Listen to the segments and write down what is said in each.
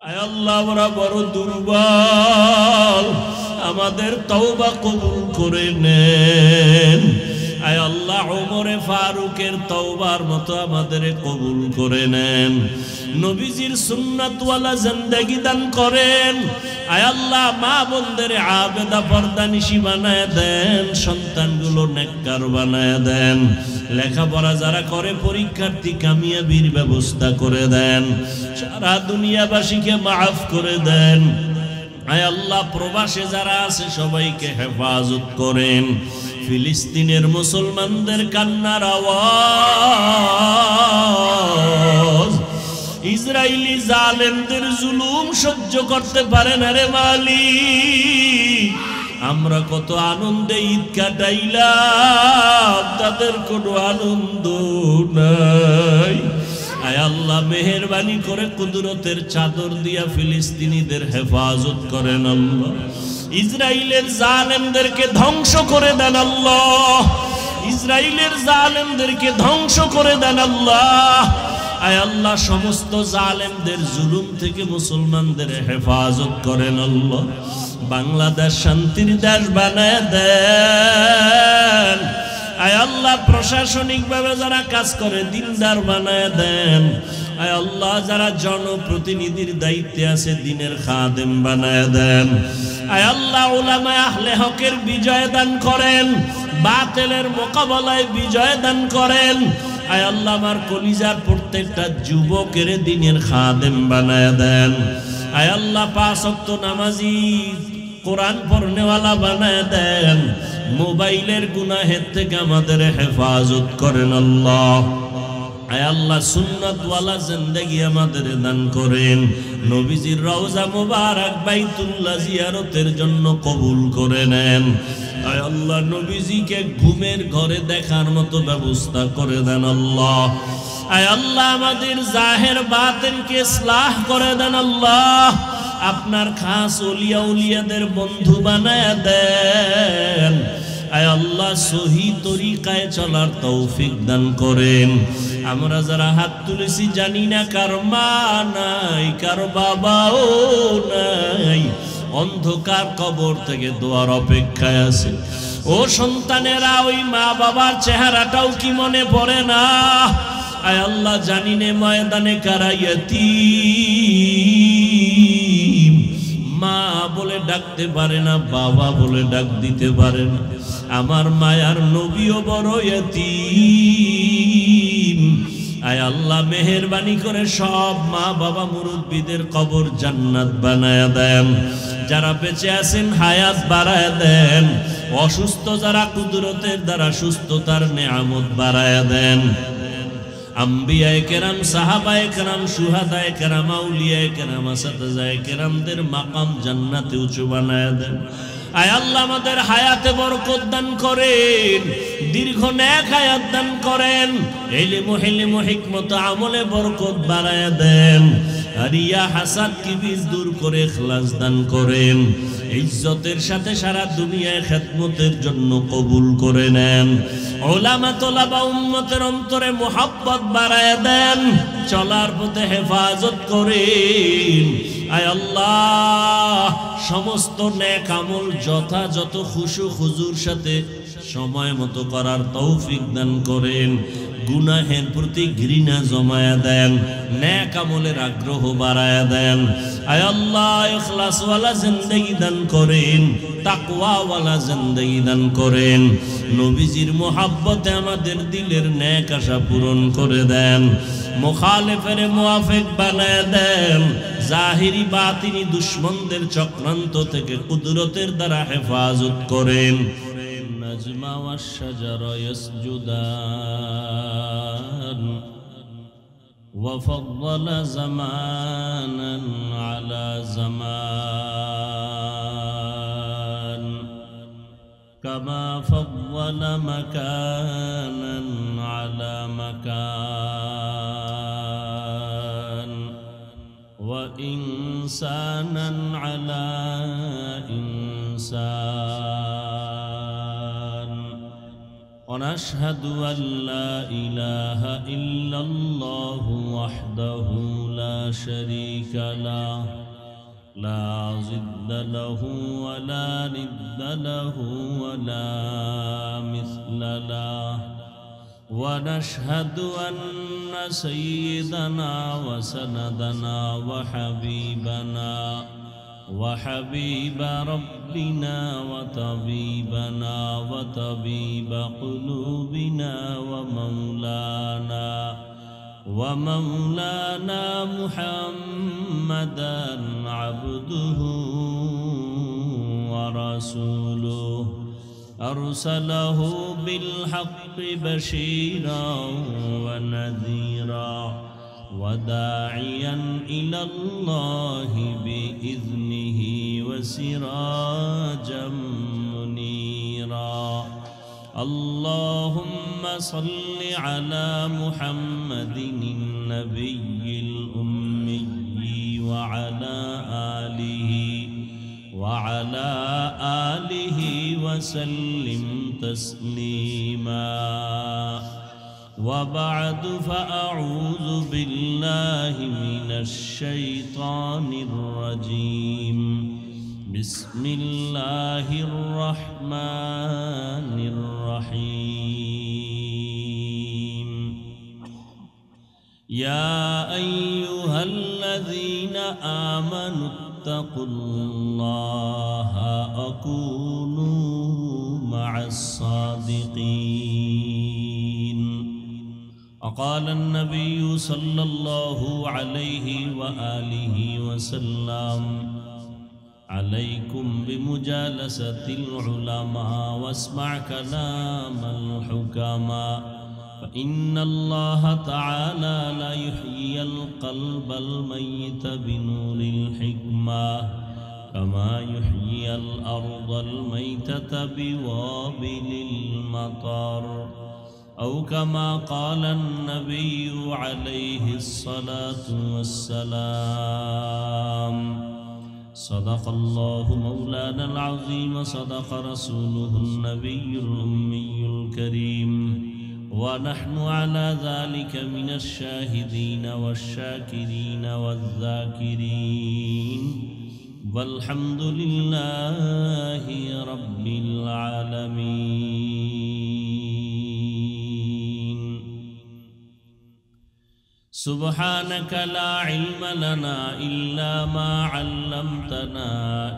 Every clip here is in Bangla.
আয় আল্লাহ আমরা বড় দুর্বল, আমাদের তওবা কবুল করে নেন। আয় আল্লাহ ওমরে ফারুকের তওবার মতো আমাদের কবুল করে নেন। নবীজির সুন্নাতওয়ালা জিন্দেগি দান করেন। আয় আল্লাহ মা বোনদের আবেদা পর্দানিশী বানায় দেন, সন্তানগুলো নেককার বানায় দেন। লেখাপড়া যারা করে পরীক্ষার্থী কামিয়াবির ব্যবস্থা করে দেন। সারা দুনিয়াবাসীকে মাফ করে দেন। আয় আল্লাহ প্রবাসে যারা আছে সবাইকে হেফাজত করেন। ফিলিস্তিনের মুসলমানদের কান্নার আওয়াজ, ইসরায়েলি জালেমদের জুলুম সহ্য করতে পারে না রে মালিক। আমরা কত আনন্দে ঈদ কাটাইলাম, তাদের কোনো আনন্দ নাই। আয় আল্লাহ মেহেরবানি করে কুদরতের চাদর দিয়া ফিলিস্তিনিদের হেফাজত করেন আল্লাহ। ইসরায়েলের জালেমদেরকে ধ্বংস করে দেন আল্লাহ। ইসরায়েলের জালেমদেরকে ধ্বংস করে দেন আল্লাহ। আয় আল্লাহ সমস্ত জালেমদের জুলুম থেকে মুসলমানদের হেফাজত করেন আল্লাহ। বাংলাদেশ শান্তির দেশ বানায় দেন। আয় আল্লাহ প্রশাসনিকভাবে যারা কাজ করে দিনদার বানায় দেন। আয় আল্লাহ যারা জনপ্রতিনিধির দায়িত্বে আছে দিনের খাদেম বানায় দেন। আয় আল্লাহ উলামায়ে আহলে হকের বিজয় দান করেন, বাতিলের মোকাবেলায় বিজয় দান করেন। আয় আল্লাহ আমার কলিজার প্রত্যেকটা যুবকের দিনের খাদেম বানায় দেন। আয় আল্লাহ পাঁচ ওয়াক্ত নামাজি কোরআন পড়নেওয়ালা বানায় দেন। মোবাইলের গুনাহের থেকে আমাদের হেফাজত করেন আল্লাহ। আয় আল্লাহ সুন্নাতওয়ালা জিন্দেগি আমাদের দান করেন। নবীজির রওজা মুবারক বাইতুল্লাহ জিয়ারতের জন্য কবুল করে নেন। আয় আল্লাহ নবীজিকে ঘুমের ঘরে দেখার মতো ব্যবস্থা করে দেন আল্লাহ। আয় আল্লাহ আমাদের জাহের বাতিনকে ইসলাহ করে দেন আল্লাহ। আপনার খাস ওলিয়া উলিয়াদের বন্ধু বানায় দেন। আয় আল্লাহ সহি তরিকায় চলার তৌফিক দান করেন। আমরা যারা হাত তুলেছি জানি না কার মা নাই, কার বাবাও নাই, অন্ধকার কবর থেকে দোয়ার অপেক্ষায় আছে। ও সন্তানেরা ওই মা বাবার চেহারাটাও কি মনে পড়ে না? আয় আল্লাহ জানি নে ময়দানে কারা ইয়াতীম, মা বলে ডাকতে পারে না, বাবা বলে ডাক দিতে পারে না। আমার মায়ার নবীও বড় ইয়াতীম। আয় আল্লাহ মেহেরবানি করে সব মা বাবা মুরব্বীদের কবর জান্নাত বানায়া দেন। যারা বেঁচে আছেন হায়াত বাড়ায়া দেন। অসুস্থ যারা কুদরতের দ্বারা সুস্থতার নেয়ামত বাড়ায়া দেন। আম্বিয়ায়ে কেরাম, সাহাবায়ে কেরাম, শুহাদায়ে কেরাম, আউলিয়ায়ে কেরাম, আসাতিজায়ে কেরামদের মাকাম জান্নাতে উঁচু বানায়া দেন। আয় আল্লাহ আমাদের হায়াতে বরকত দান করেন, দীর্ঘ নেক হায়াত দান করেন, ইলম হিকমত আমলে বরকত বাড়ায়া দেন। রিয়া হাসাদ কিবিজ দূর করে ইখলাস দান করেন। ইজ্জতের সাথে সারা দুনিয়ায় খেদমতের জন্য কবুল করে নেন। উলামা তোলাবা উম্মতের অন্তরে মুহাব্বত বাড়ায়া দেন। চলার পথে হেফাজত করেন। আয় আল্লাহ সমস্ত নেক আমল যথাযথ খুশু খুজুর সাথে সময় মতো করার তৌফিক দান করেন। গুনাহের প্রতি ঘৃণা জমায়া দেন, নেক আমলের আগ্রহ বাড়ায়া দেন। আয় আল্লাহ ইখলাসওয়ালা জিন্দেগি দান করেন, তাকওয়াওয়ালা জিন্দেগি দান করেন। নবীজির মোহাব্বতে আমাদের দিলের নেক আশা পূরণ করে দেন। মুখালিফের মুওয়াফিক বানায়া দেন। জাহিরি বাতিনি দুশমনদের চক্রান্ত থেকে কুদরতের দ্বারা হেফাজত করেন। নাজমা ওয়াশ শাজারা ইয়াসজুদান ওয়া ফাদ্দালা জামানান আলা জামান কামা ফাদ্দালা মাকানান আলা মাকান ওয়া ইনসানান আলা ইনসান ونشهد أن لا إله إلا الله وحده لا شريك له لا ضد له ولا ند له ولا مثل له ونشهد أن سيدنا وسندنا وحبيب ربنا وطبيب قلوبنا ومولانا محمدا عبده ورسوله أرسله بالحق بشيرا ونذيرا وداعيا إلى الله بإذنه وسراجا منيرا اللهم صل على محمد النبي الأمي وعلى آله وسلم تسليما وبعد فأعوذ بالله من الشيطان الرجيم بسم الله الرحمن الرحيم يا أيها الذين آمنوا اتقوا الله وكونوا مع الصادقين وقال النبي صلى الله عليه وآله وسلم عليكم بمجالسة العلماء واسمع كلام الحكماء فإن الله تعالى لا يحيي القلب الميت بنور الحكمة كما يحيي الأرض الميتة بوابل المطر أو كما قال النبي عليه الصلاة والسلام صدق الله مولانا العظيم صدق رسوله النبي الأمي الكريم ونحن على ذلك من الشاهدين والشاكرين والذاكرين والحمد لله رب العالمين سبحانك لا علم لنا إلا ما علمتنا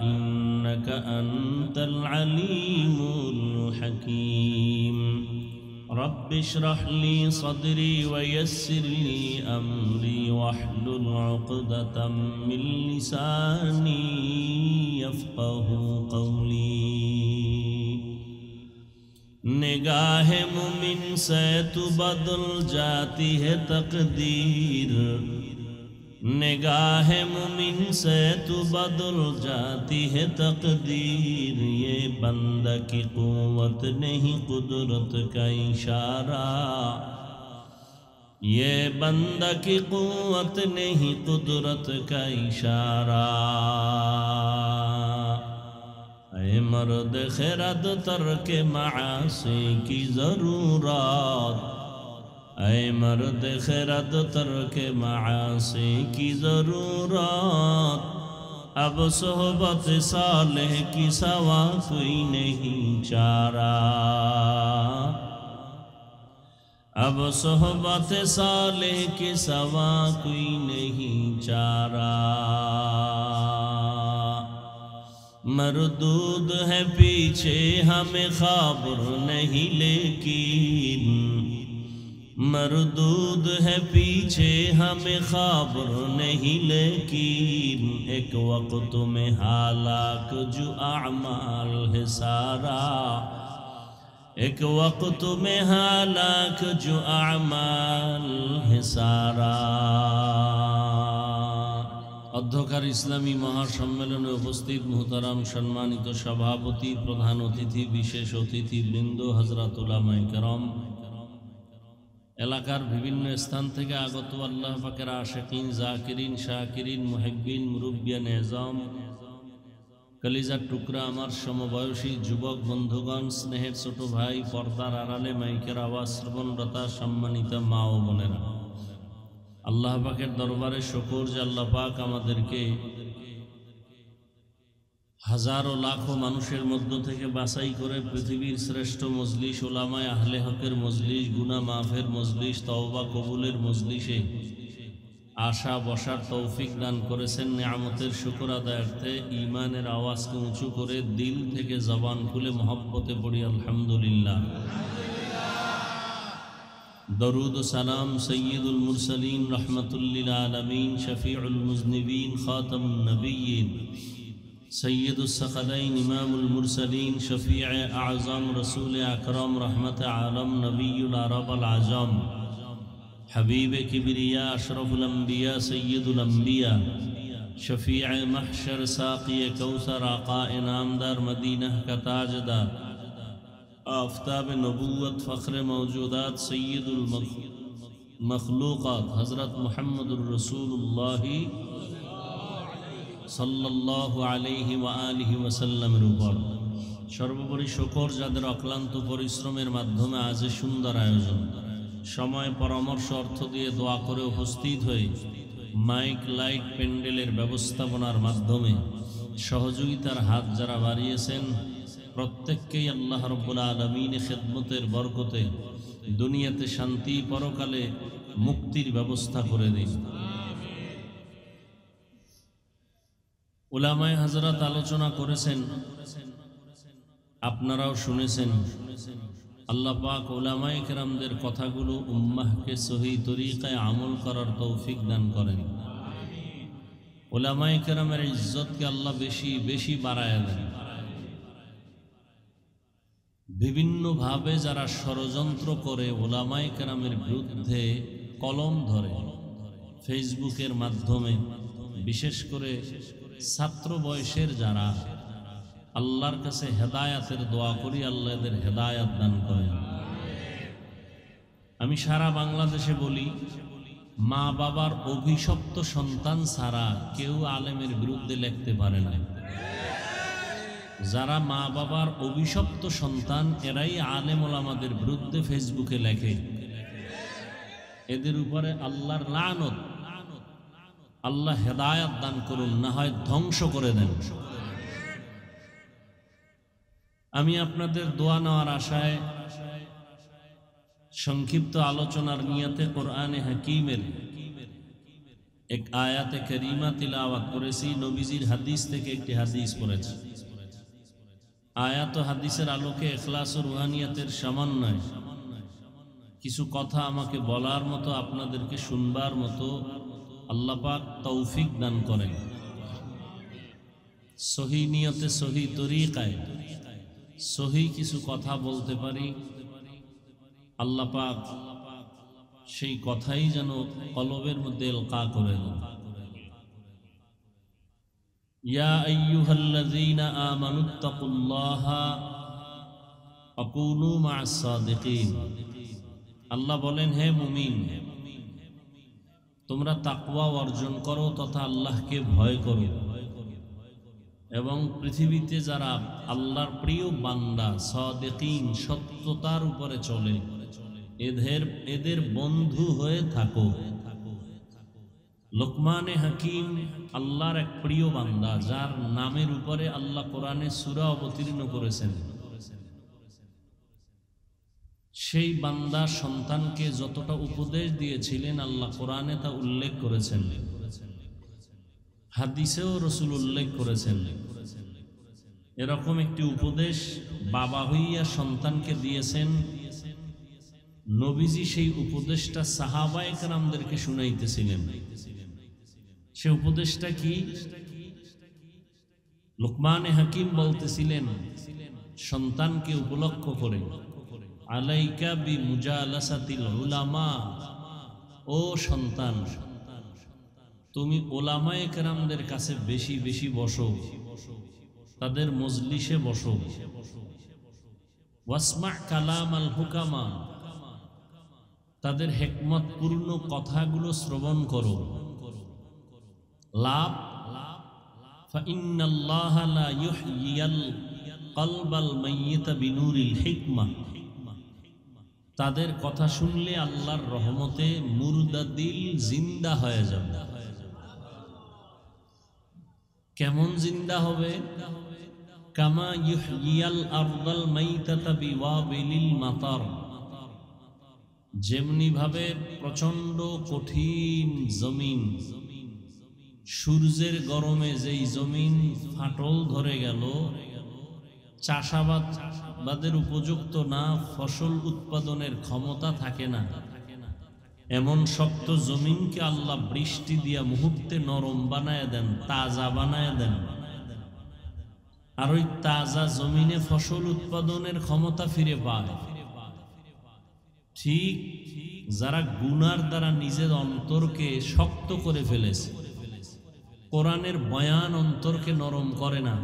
إنك أنت العليم الحكيم رب اشرح لي صدري ويسر لي أمري واحلل عقدة من لساني يفقه قولي निगाह मुमिन से तू बदल जाती है तकदीर निगाह मुमिन से तू बदल जाती है तकदीर ये बंदा की कुव्वत नहीं कुदरत का इशारा ये बंदा की कुव्वत नहीं कुदरत का इशारा ऐ मर्द खैरत तर्क मासी की ज़रूरत ऐ मर्द खैरत तर्क मासी की ज़रूरत अब सोहबत सालेह की सवा कोई नहीं चारा अब सोहबत सालेह की सवा कोई नहीं चारा मरदूद है पीछे हमें खबर नहीं लेकिन मरदूद है पीछे हमें खबर नहीं लेकिन एक वक्त में हालाक जो अमाल है सारा एक वक्त में हालाक जो अमाल है सारा অধ্যকার ইসলামী মহাসম্মেলনে উপস্থিত মুহতারাম সম্মানিত সভাপতি প্রধান অতিথি বিশেষ অতিথিবৃন্দ হযরত উলামায়ে কেরাম এলাকার বিভিন্ন স্থান থেকে আগত আল্লাহ পাকের আশিকিন জাকিরিন শাকিরিন মুহিব্বিন মুরব্বিয়ান এজাম কলিজার টুকরা আমার সমবয়সী যুবক বন্ধুগণ, স্নেহের ছোট ভাই, পর্দার আড়ালে মাইকের আওয়াজ শ্রবণরতা সম্মানিত মা ও বোনেরা, আল্লাহ পাকের দরবারে শুকর যে আল্লাহ পাক আমাদেরকে হাজারো লাখো মানুষের মধ্য থেকে বাছাই করে পৃথিবীর শ্রেষ্ঠ মজলিস, উলামায়ে আহলে হকের মজলিস, গুনাহ মাফের মজলিস, তওবা কবুলের মজলিসে আশা বসার তৌফিক দান করেছেন। নিয়ামতের শুকর আদায়ার্থে ঈমানের আওয়াজকে উঁচু করে দিল থেকে জবান খুলে মহব্বতে পড়ি আলহামদুলিল্লাহ। দরুদ ও সালাম সৈয়দুল মুরসালিন রহমতুল্লিল আলমিন, শফিউল মুজনিবিন, খাতামুন নবিয়্যিন, সৈয়দুস সাকালাইন, ইমামুল মুরসালিন, শফিয়ে আজম, রসুল আকরম, রহমত আলম, নবিয়ুল আরব আল আজম, حبیب کبریا اشرف الانبیاء سید الانبیاء شفیع محشر ساقی کوثر آقا انعامدار مدینہ کا تاجدار آفتاب نبوت فخر موجودات سید المخلوقات حضرت محمد الرسول اللہ صلی اللہ علیہ وآلہ وسلم উপর সর্বোপরি শুকর যাদের অক্লান্ত পরিশ্রমের মাধ্যমে আজ সুন্দর আয়োজন, সময় পরামর্শ অর্থ দিয়ে দোয়া করে উপস্থিত হয়ে মাইক লাইট প্যান্ডেলের ব্যবস্থাপনার মাধ্যমে সহযোগিতার হাত যারা বাড়িয়েছেন, প্রত্যেককেই আল্লাহ রাব্বুল আলামিন খেদমতের বরকতে দুনিয়াতে শান্তি, পরকালে মুক্তির ব্যবস্থা করে দিন। উলামায়ে হযরত আলোচনা করেছেন, আপনারাও শুনেছেন। আল্লাহ পাক উলামায়ে কেরামদের কথাগুলো উম্মাহকে সহি তরিকায় আমল করার তৌফিক দান করেন। উলামায়ে কেরামের ইজ্জতকে আল্লাহ বেশি বেশি বাড়ায় দেন। বিভিন্নভাবে যারা ষড়যন্ত্র করে উলামায়ে কেরামের বিরুদ্ধে কলম ধরে, ফেসবুকের মাধ্যমে, বিশেষ করে ছাত্র বয়সের যারা, আল্লাহর কাছে হেদায়াতের দোয়া করি, আল্লাহ এদের হেদায়াত দান করেন। আমি সারা বাংলাদেশে বলি, মা বাবার অভিশপ্ত সন্তান ছাড়া কেউ আলেমের বিরুদ্ধে লিখতে পারে না। যারা মা বাবার অভিশপ্ত সন্তান, এরাই আলেম ওলামাদের বিরুদ্ধে ফেসবুকে লেখে। এদের উপরে আল্লাহর লানত, আল্লাহ হেদায়াত দান করুন, না হয় ধ্বংস করে দেন। আমি আপনাদের দোয়া নেওয়ার আশায় সংক্ষিপ্ত আলোচনার নিয়তে কোরআনে হাকিমের এক আয়াতে কারিমা তিলাওয়াত করেছি। নবীজির হাদিস থেকে একটি হাদিস পড়েছি। আয়াত ও হাদিসের আলোকে ইখলাস ও রুহানিয়াতের সমন্বয় কিছু কথা আমাকে বলার মতো, আপনাদেরকে শুনবার মতো আল্লাহ পাক তৌফিক দান করেন। সহি নিয়তে, সহি তরিকায় সহি কিছু কথা বলতে পারি, আল্লাহ পাক সেই কথাই যেন কলবের মধ্যে এলকা করে দেন। ইয়া আইয়ুহাল্লাযীনা আমানুত্তাকুল্লাহা ওয়া কুনু মা'আস সাদিকিন। আল্লাহ বলেন, হে মুমিন, তোমরা তাকওয়া অর্জন করো তথা আল্লাহকে ভয় করো, এবং পৃথিবীতে যারা আল্লাহর প্রিয় বান্দা সাদিকিন, সত্যতার উপরে চলে, এদের বন্ধু হয়ে থাকো। লোকমানে হাকিম আল্লাহর এক প্রিয় বান্দা, যার নামের উপরে আল্লাহ কোরআনে সূরা অবতীর্ণ করেছেন। সেই বান্দা সন্তানকে যতটা উপদেশ দিয়েছিলেন, আল্লাহ কোরআনে তা উল্লেখ করেছেন, হাদিসেও রাসূল উল্লেখ করেছেন। এরকম একটি উপদেশ বাবা হইয়া সন্তানকে দিয়েছেন। নবীজি সেই উপদেশটা সাহাবায়ে কেরামদেরকে শুনাইতেছিলেন। সে উপদেশটা কি? লোকমানে হাকিম বলতেছিলেন সন্তানকে উপলক্ষ করে, আলাইকা বিমুজালাসাতিল উলামা, ও সন্তান, তুমি উলামায়ে কেরামদের কাছে বেশি বেশি বসো, তাদের মজলিসে বসো। ওয়াসমা কালাম আল হুকামা, তাদের হিকমতপূর্ণ কথাগুলো শ্রবণ করো। লাভ ফাইন্নাল্লাহা লা ইউহয়িল কলবাল মাইয়িতা বিনুরিল হিকমা, তাদের কথা শুনলে আল্লাহর রহমতে মুর্দা দিল জিন্দা হয়ে যাবে। কেমন জিন্দা হবে? কামা ইউহয়িল আরদাল মাইতাতা বিওয়াবিলিল মাতার, যেমনি ভাবে প্রচন্ড কঠিন জমিন, সূর্যের গরমে যেই জমিন ফাটল ধরে গেল, চাষাবাদের উপযুক্ত না, ফসল উৎপাদনের ক্ষমতা থাকে না, এমন শক্ত জমিনকে আল্লাহ বৃষ্টি দিয়া মুহূর্তে নরম বানায় দেন, তাজা বানায় দেন। আর ওই তাজা জমিনে ফসল উৎপাদনের ক্ষমতা ফিরে পায়। ঠিক যারা গুনার দ্বারা নিজের অন্তরকে শক্ত করে ফেলেছে, কোরআনের বয়ান অন্তরকে নরম করে না,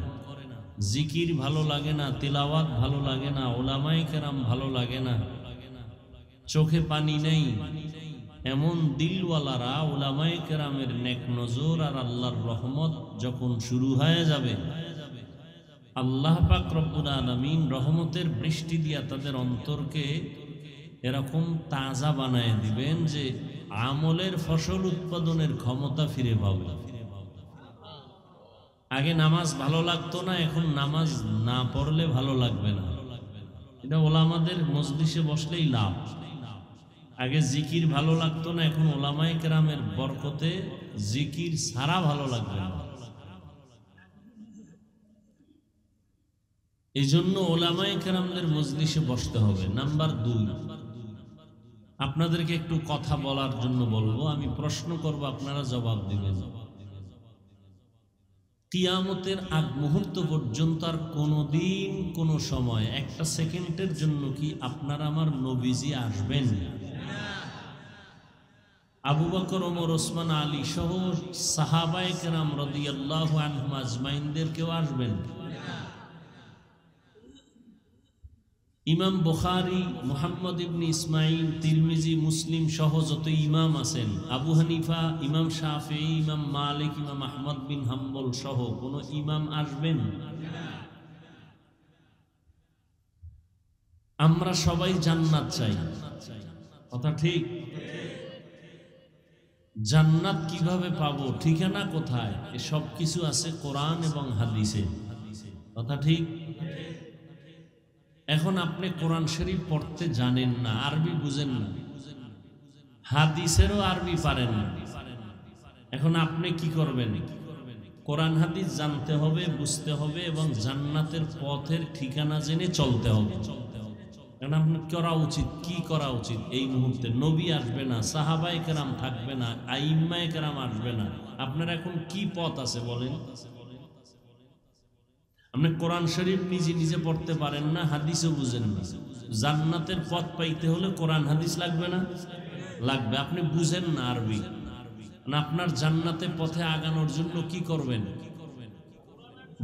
জিকির ভালো লাগে না, তিলাওয়াত ভালো লাগে না, উলামায়ে কেরাম ভালো লাগে না, চোখে পানি নেই, এমন দিলওয়ালারা উলামায়ে কেরামের নেক নজর আর আল্লাহর রহমত যখন শুরু হয়ে যাবে, আল্লাহ পাক রব্বুল আলামিন রহমতের বৃষ্টি দিয়া তাদের অন্তরকে এরকম তাজা বানায় দিবেন যে আমলের ফসল উৎপাদনের ক্ষমতা ফিরে পাবে। আগে নামাজ ভালো লাগতো না, এখন নামাজ না পড়লে ভালো লাগবে না। এটা ওলামাদের মজলিসে বসলেই লাভ। আগে জিকির ভালো লাগতো না, এখন ওলামায়ে কেরামের বরকতে জিকির ছাড়া ভালো লাগবে না। এই জন্য ওলামায়ে কেরামদের মজলিসে বসতে হবে। নাম্বার 2, আপনাদেরকে একটু কথা বলার জন্য বলবো, আমি প্রশ্ন করব, আপনারা জবাব দিবেন। কিয়ামতের আগ মুহূর্ত পর্যন্ত আর কোনোদিন কোনো সময় একটা সেকেন্ডের জন্য কি আপনারা আমার নবীজি আসবেন? আবু বকর, ওমর, ওসমান, আলী সহ সাহাবায়ে কেরাম রাদিয়াল্লাহু আনহুম আজমাইনদের কেউ আসবেন? ইমাম বুখারী, মুহাম্মদ ইবনে ইসমাইল, তিরমিজি, মুসলিম সহ যত ইমাম আছেন, আবু হানিফা, ইমাম শাফিঈ, ইমাম মালিক, ইমাম আহমদ বিন হাম্বল সহ কোন ইমাম আসবেন? আমরা সবাই জান্নাত চাই, কথা ঠিক? জান্নাত কিভাবে পাবো, ঠিকানা কোথায়, এসব কিছু আছে কোরআন এবং হাদিসে, কথা ঠিক? এখন আপনি কোরআন শরীফ পড়তে জানেন না, আরবি বুঝেন না, হাদিসেরও আরবি পারেন না, এখন আপনি কি করবেন? কোরআন হাদিস জানতে হবে, বুঝতে হবে এবং জান্নাতের পথের ঠিকানা জেনে চলতে হবে। এখন আপনার করা উচিত, কি করা উচিত এই মুহূর্তে? নবী আসবে না, সাহাবায়ে কেরাম থাকবে না, আইম্মায়ে কেরাম আসবে না, আপনার এখন কি পথ আছে বলেন? আপনি কোরআন শরীফ নিজে নিজে পড়তে পারেন না, হাদিসও বুঝেন না, জান্নাতের পথ পাইতে হলে কোরআন হাদিস লাগবে না? লাগবে। আপনি বুঝেন না আরবি, আপনার জান্নাতের পথে আগানোর জন্য কি করবেন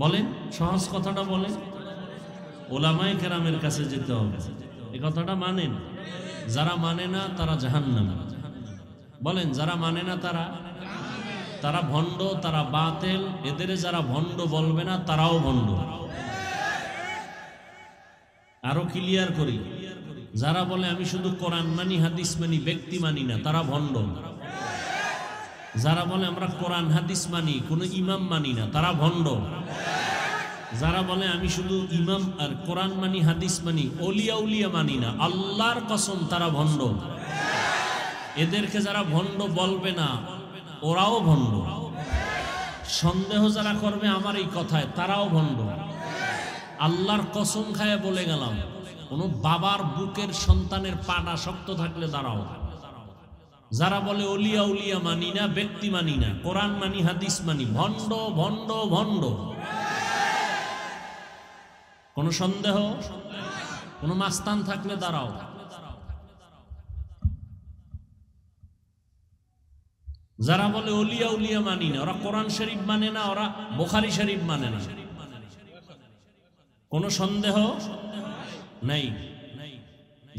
বলেন? সহজ কথাটা বলেন। ওলামায়ে কেরামের কাছে যেতে হবে, এই কথাটা মানেন? যারা মানে না তারা জাহান্নামী। বলেন, যারা মানে না তারা ভণ্ড, তারা বাতিল। এদের যারা ভণ্ড বলবে না তারাও ভণ্ড। আরো ক্লিয়ার করি, যারা বলে আমি শুধু কোরআন মানি, হাদিস মানি, ব্যক্তি মানি না, তারা ভণ্ড। যারা বলে আমরা কোরআন হাদিস মানি, কোনো ইমাম মানি না, তারা ভণ্ড। যারা বলে আমি শুধু ইমাম আর কোরআন মানি, হাদিস মানি, ওলিয়া উলিয়া মানি না, আল্লাহর কসম তারা ভণ্ড। এদেরকে যারা ভণ্ড বলবে না ওরাও ভণ্ড। সন্দেহ যারা করবে আমার এই কথায় তারাও ভণ্ড। আল্লাহর কসম খায় বলে গেলাম, কোন বাবার বুকের সন্তানের পাটা শক্ত থাকলে দাঁড়াও। যারা বলে ওলিয়া উলিয়া মানি না, ব্যক্তি মানি না, কোরআন মানি, হাদিস মানি, ভণ্ড ভণ্ড ভণ্ড। কোন সন্দেহ, কোন মাস্তান থাকলে দাঁড়াও। যারা বলে ওলিয়া উলিয়া মানি না, ওরা কোরআন শরীফ মানে না, ওরা বুখারী শরীফ মানে না, কোন সন্দেহ নাই।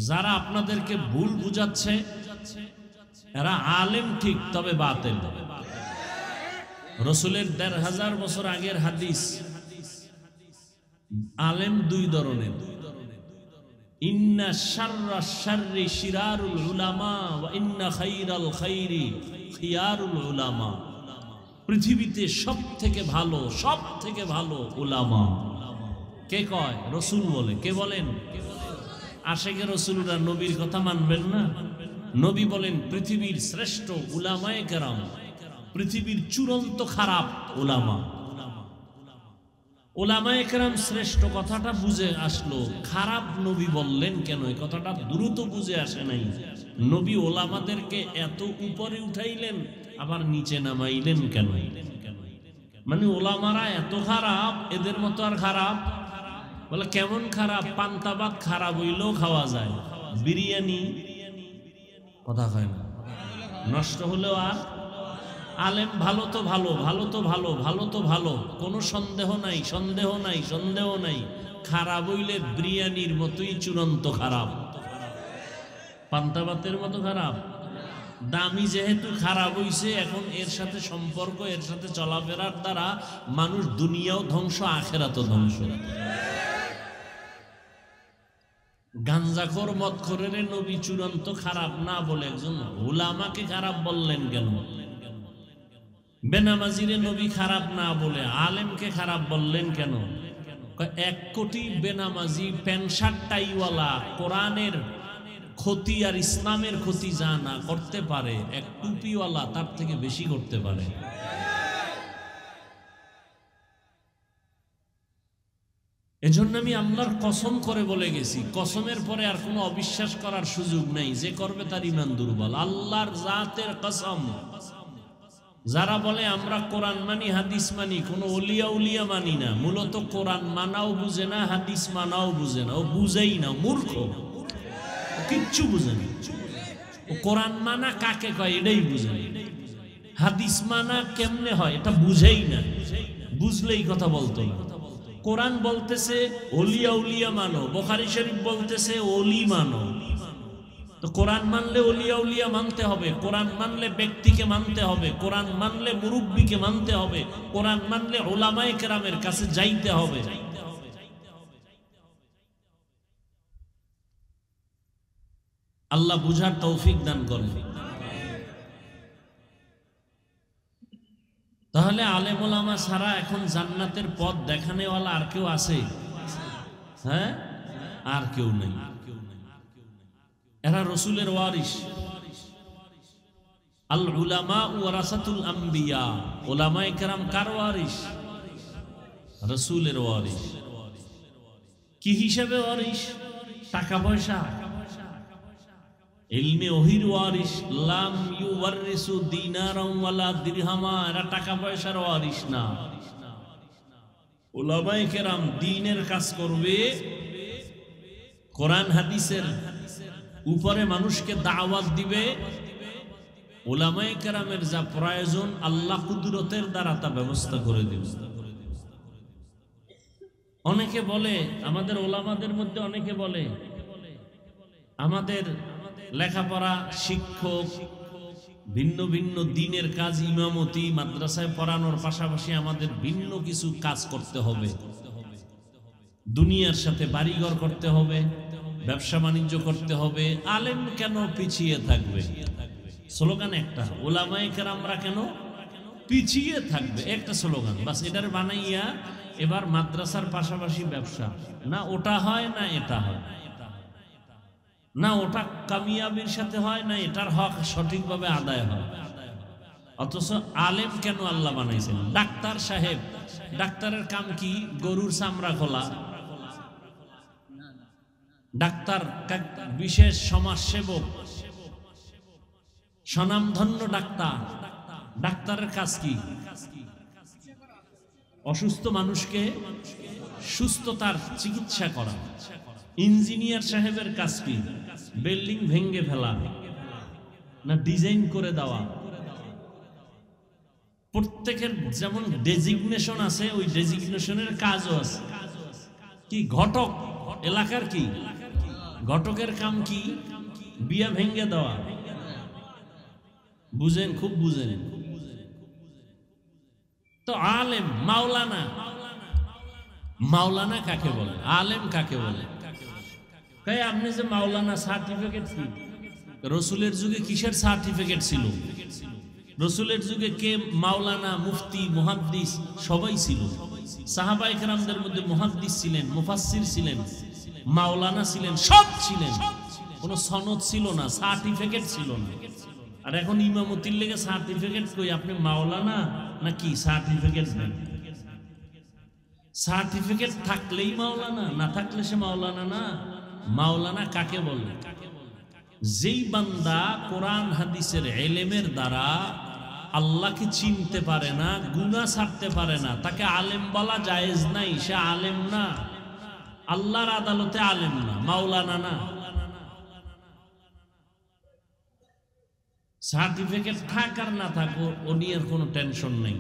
যারা আপনাদেরকে ভুল বুঝাচ্ছে এরা আলেম ঠিক, তবে বাতিল। রসুলের ১৫০০ বছর আগের হাদিস। আলেম দুই ধরনের, ইন্না শাররা শাররি শিরারুল উলামা ওয়া ইন্না খাইরাল খাইরি খিয়ারুল উলামা। পৃথিবীতে সব থেকে ভালো উলামা। কে কয়? রসুল বলে। কে বলেন? আশেকে রসুলরা নবীর কথা মানবেন না? নবী বলেন পৃথিবীর শ্রেষ্ঠ উলামায়ে কেরাম, পৃথিবীর চূড়ান্ত খারাপ উলামা। উলামায়ে কেরাম শ্রেষ্ঠ কথাটা বুঝে আসলো, খারাপ নবী বললেন কেন? এই কথাটা দ্রুত বুঝে আসে নাই। নবী ওলামাদেরকে এত উপরে উঠাইলেন, আবার নিচে নামাইলেন কেন? মানে ওলামারা এত খারাপ, এদের মতো আর খারাপ? বলে কেমন খারাপ? পান্তা ভাত খারাপ হইলেও খাওয়া যায়, বিরিয়ানি কথা হয় না, নষ্ট হলেও আর। আলেম ভালো তো ভালো, ভালো তো ভালো, ভালো তো ভালো, কোনো সন্দেহ নাই, সন্দেহ নাই, সন্দেহ নাই। খারাপ হইলে বিরিয়ানির মতোই চূড়ান্ত খারাপ, পান্তা ভাতের মতো খারাপ। দামি যেহেতু খারাপ হইছে, এখন এর সাথে সম্পর্ক, এর সাথে চলাফেরার দ্বারা মানুষ দুনিয়াও ধ্বংস, আখেরাতও ধ্বংস। গাঞ্জাখোর মদখোরের নবী চূড়ান্ত খারাপ না বলে একজন উলামাকে খারাপ বললেন কেন? বেনামাজিরে নবী খারাপ না বলে আলেমকে খারাপ বললেন কেন? 1 কোটি বেনামাজি প্যান্ট শার্ট টাইওয়ালা কোরআনের ক্ষতি আর ইসলামের ক্ষতি যা না করতে পারে, এক টুপিওয়ালা তার থেকে বেশি করতে পারে। এজন্য আমি আল্লাহর কসম করে বলে গেছি, কসমের পরে আর কোনো অবিশ্বাস করার সুযোগ নেই। যে করবে তার ঈমান দুর্বল। আল্লাহর জাতের কসম। যারা বলে আমরা কোরআন মানি, হাদিস মানি, কোনো ওলিয়া উলিয়া মানি না, মূলত কোরআন মানাও বুঝে না, হাদিস মানাও বুঝে না, ও বুঝেই না, মূর্খ, কিচ্ছু বুঝে না। ও কোরআন মানা কাকে কয় এটাই বুঝে না, হাদিস মানা কেমনে হয় এটা বুঝেই না, বুঝলেই কথা বলতো না। কোরআন বলতেছে ওলিয়া উলিয়া মানো, বুখারী শরীফ বলতেছে ওলি মানো। তো কোরআন মানলে ওলিয়া উলিয়া মানতে হবে, কোরআন মানলে ব্যক্তিকে মানতে হবে, কোরআন মানলে মুরব্বীকে মানতে হবে, কোরআন মানলে উলামায়ে কেরামের কাছে যাইতে হবে। আল্লাহ বুঝার তৌফিক দান করেন। তাহলে আলেম ওলামা ছাড়া এখন জান্নাতের পথ দেখানেওয়ালা আর কেউ আছে? হ্যাঁ, আর কেউ নেই। এরা রসুলের ওয়ারিস। আল উলামা ওয়ারাসাতুল আম্বিয়া। উলামায়ে কেরাম কার ওয়ারিস? রসুলের ওয়ারিস। কি হিসাবে ওয়ারিস? টাকা পয়সা? ইলমে ওহির ওয়ারিস। লাম ইউওয়ারিসু দিনারাম ওয়ালা দিরহামা। এরা টাকা পয়সার ওয়ারিস না। উলামায়ে কেরাম দ্বীনের কাজ করবে, কোরআন হাদিসের উপরে মানুষকে দাওয়াত দিবে। উলামায়ে কেরামের যা প্রয়োজন আল্লাহ কুদরতের দ্বারা তা ব্যবস্থা করে দিবে। অনেকে বলে, আমাদের ওলামাদের মধ্যে অনেকে বলে আমাদের লেখাপড়া, শিক্ষক, ভিন্ন ভিন্ন দ্বীনের কাজ, ইমামতি, মাদ্রাসায় পড়ানোর পাশাপাশি আমাদের ভিন্ন কিছু কাজ করতে হবে, দুনিয়ার সাথে বাড়িঘর করতে হবে, ব্যবসা বাণিজ্য করতে হবে। আলেম কেন পিছিয়ে থাকবে? স্লোগান একটা, উলামায়ে কেরামরা কেন পিছিয়ে থাকবে, একটা স্লোগান বাস। এটার বানাইয়া এবার মাদ্রাসার পাশাপাশি ব্যবসা, না ওটা হয় না এটা হয়, না ওটা কামিয়াবির সাথে হয়, না এটার হক সঠিকভাবে আদায় হয়। অথচ আলেম কেন আল্লাহ বানাইছেন? ডাক্তার সাহেব, ডাক্তারের কাম কি? গরুর চামড়া খোলা। ডাক্তার বিশেষ সমাজসেবক, স্বনামধন্য ডাক্তার। ডাক্তারের কাজ কি? অসুস্থ মানুষকে সুস্থতার চিকিৎসা করা। ইঞ্জিনিয়ার সাহেবের কাজ কি? বিল্ডিং ভেঙে ফেলা না ডিজাইন করে দেওয়া। প্রত্যেকের যেমন ডেজিগনেশন আছে, ওই ডেজিগনেশনের কাজও আছে। কি? ঘটক এলাকার কি? ঘটকের কাম কি? বিয়া ভেঙে দেওয়া। বুঝেন, খুব বুঝেন। তো আলেম মাওলানা, মাওলানা কাকে বলে, আলেম কাকে বলে? আপনি যে মাওলানা সার্টিফিকেট কি? রসুলের যুগে কিসের সার্টিফিকেট ছিল? রসুলের যুগে কে মাওলানা, মুফতি, মুহাদ্দিস সবাই ছিল। সাহাবায়ে কেরামদের মধ্যে মুহাদ্দিস ছিলেন, মুফাসসির ছিলেন, মাওলানা ছিলেন, সব ছিলেন। কোনো সনদ ছিল না, সার্টিফিকেট ছিল না। আর এখন ইমামতির লেগে সার্টিফিকেট কই? আপনি মাওলানা নাকি সার্টিফিকেট নেন? সার্টিফিকেট থাকলেই মাওলানা, না থাকলে সে মাওলানা না। মাওলানা কাকে বলে? যেই বান্দা কোরআন হাদিসের ইলমের দ্বারা আল্লাহকে চিনতে পারে না, গুনাহ ছাড়তে পারে না, তাকে আলেম বলা জায়েজ নাই। সে আলেম না, আল্লাহর আদালতে আলেম না, মাওলানা না। সার্টিফিকেট থাক আর না থাকো ও নিয়ে কোনো টেনশন নেই।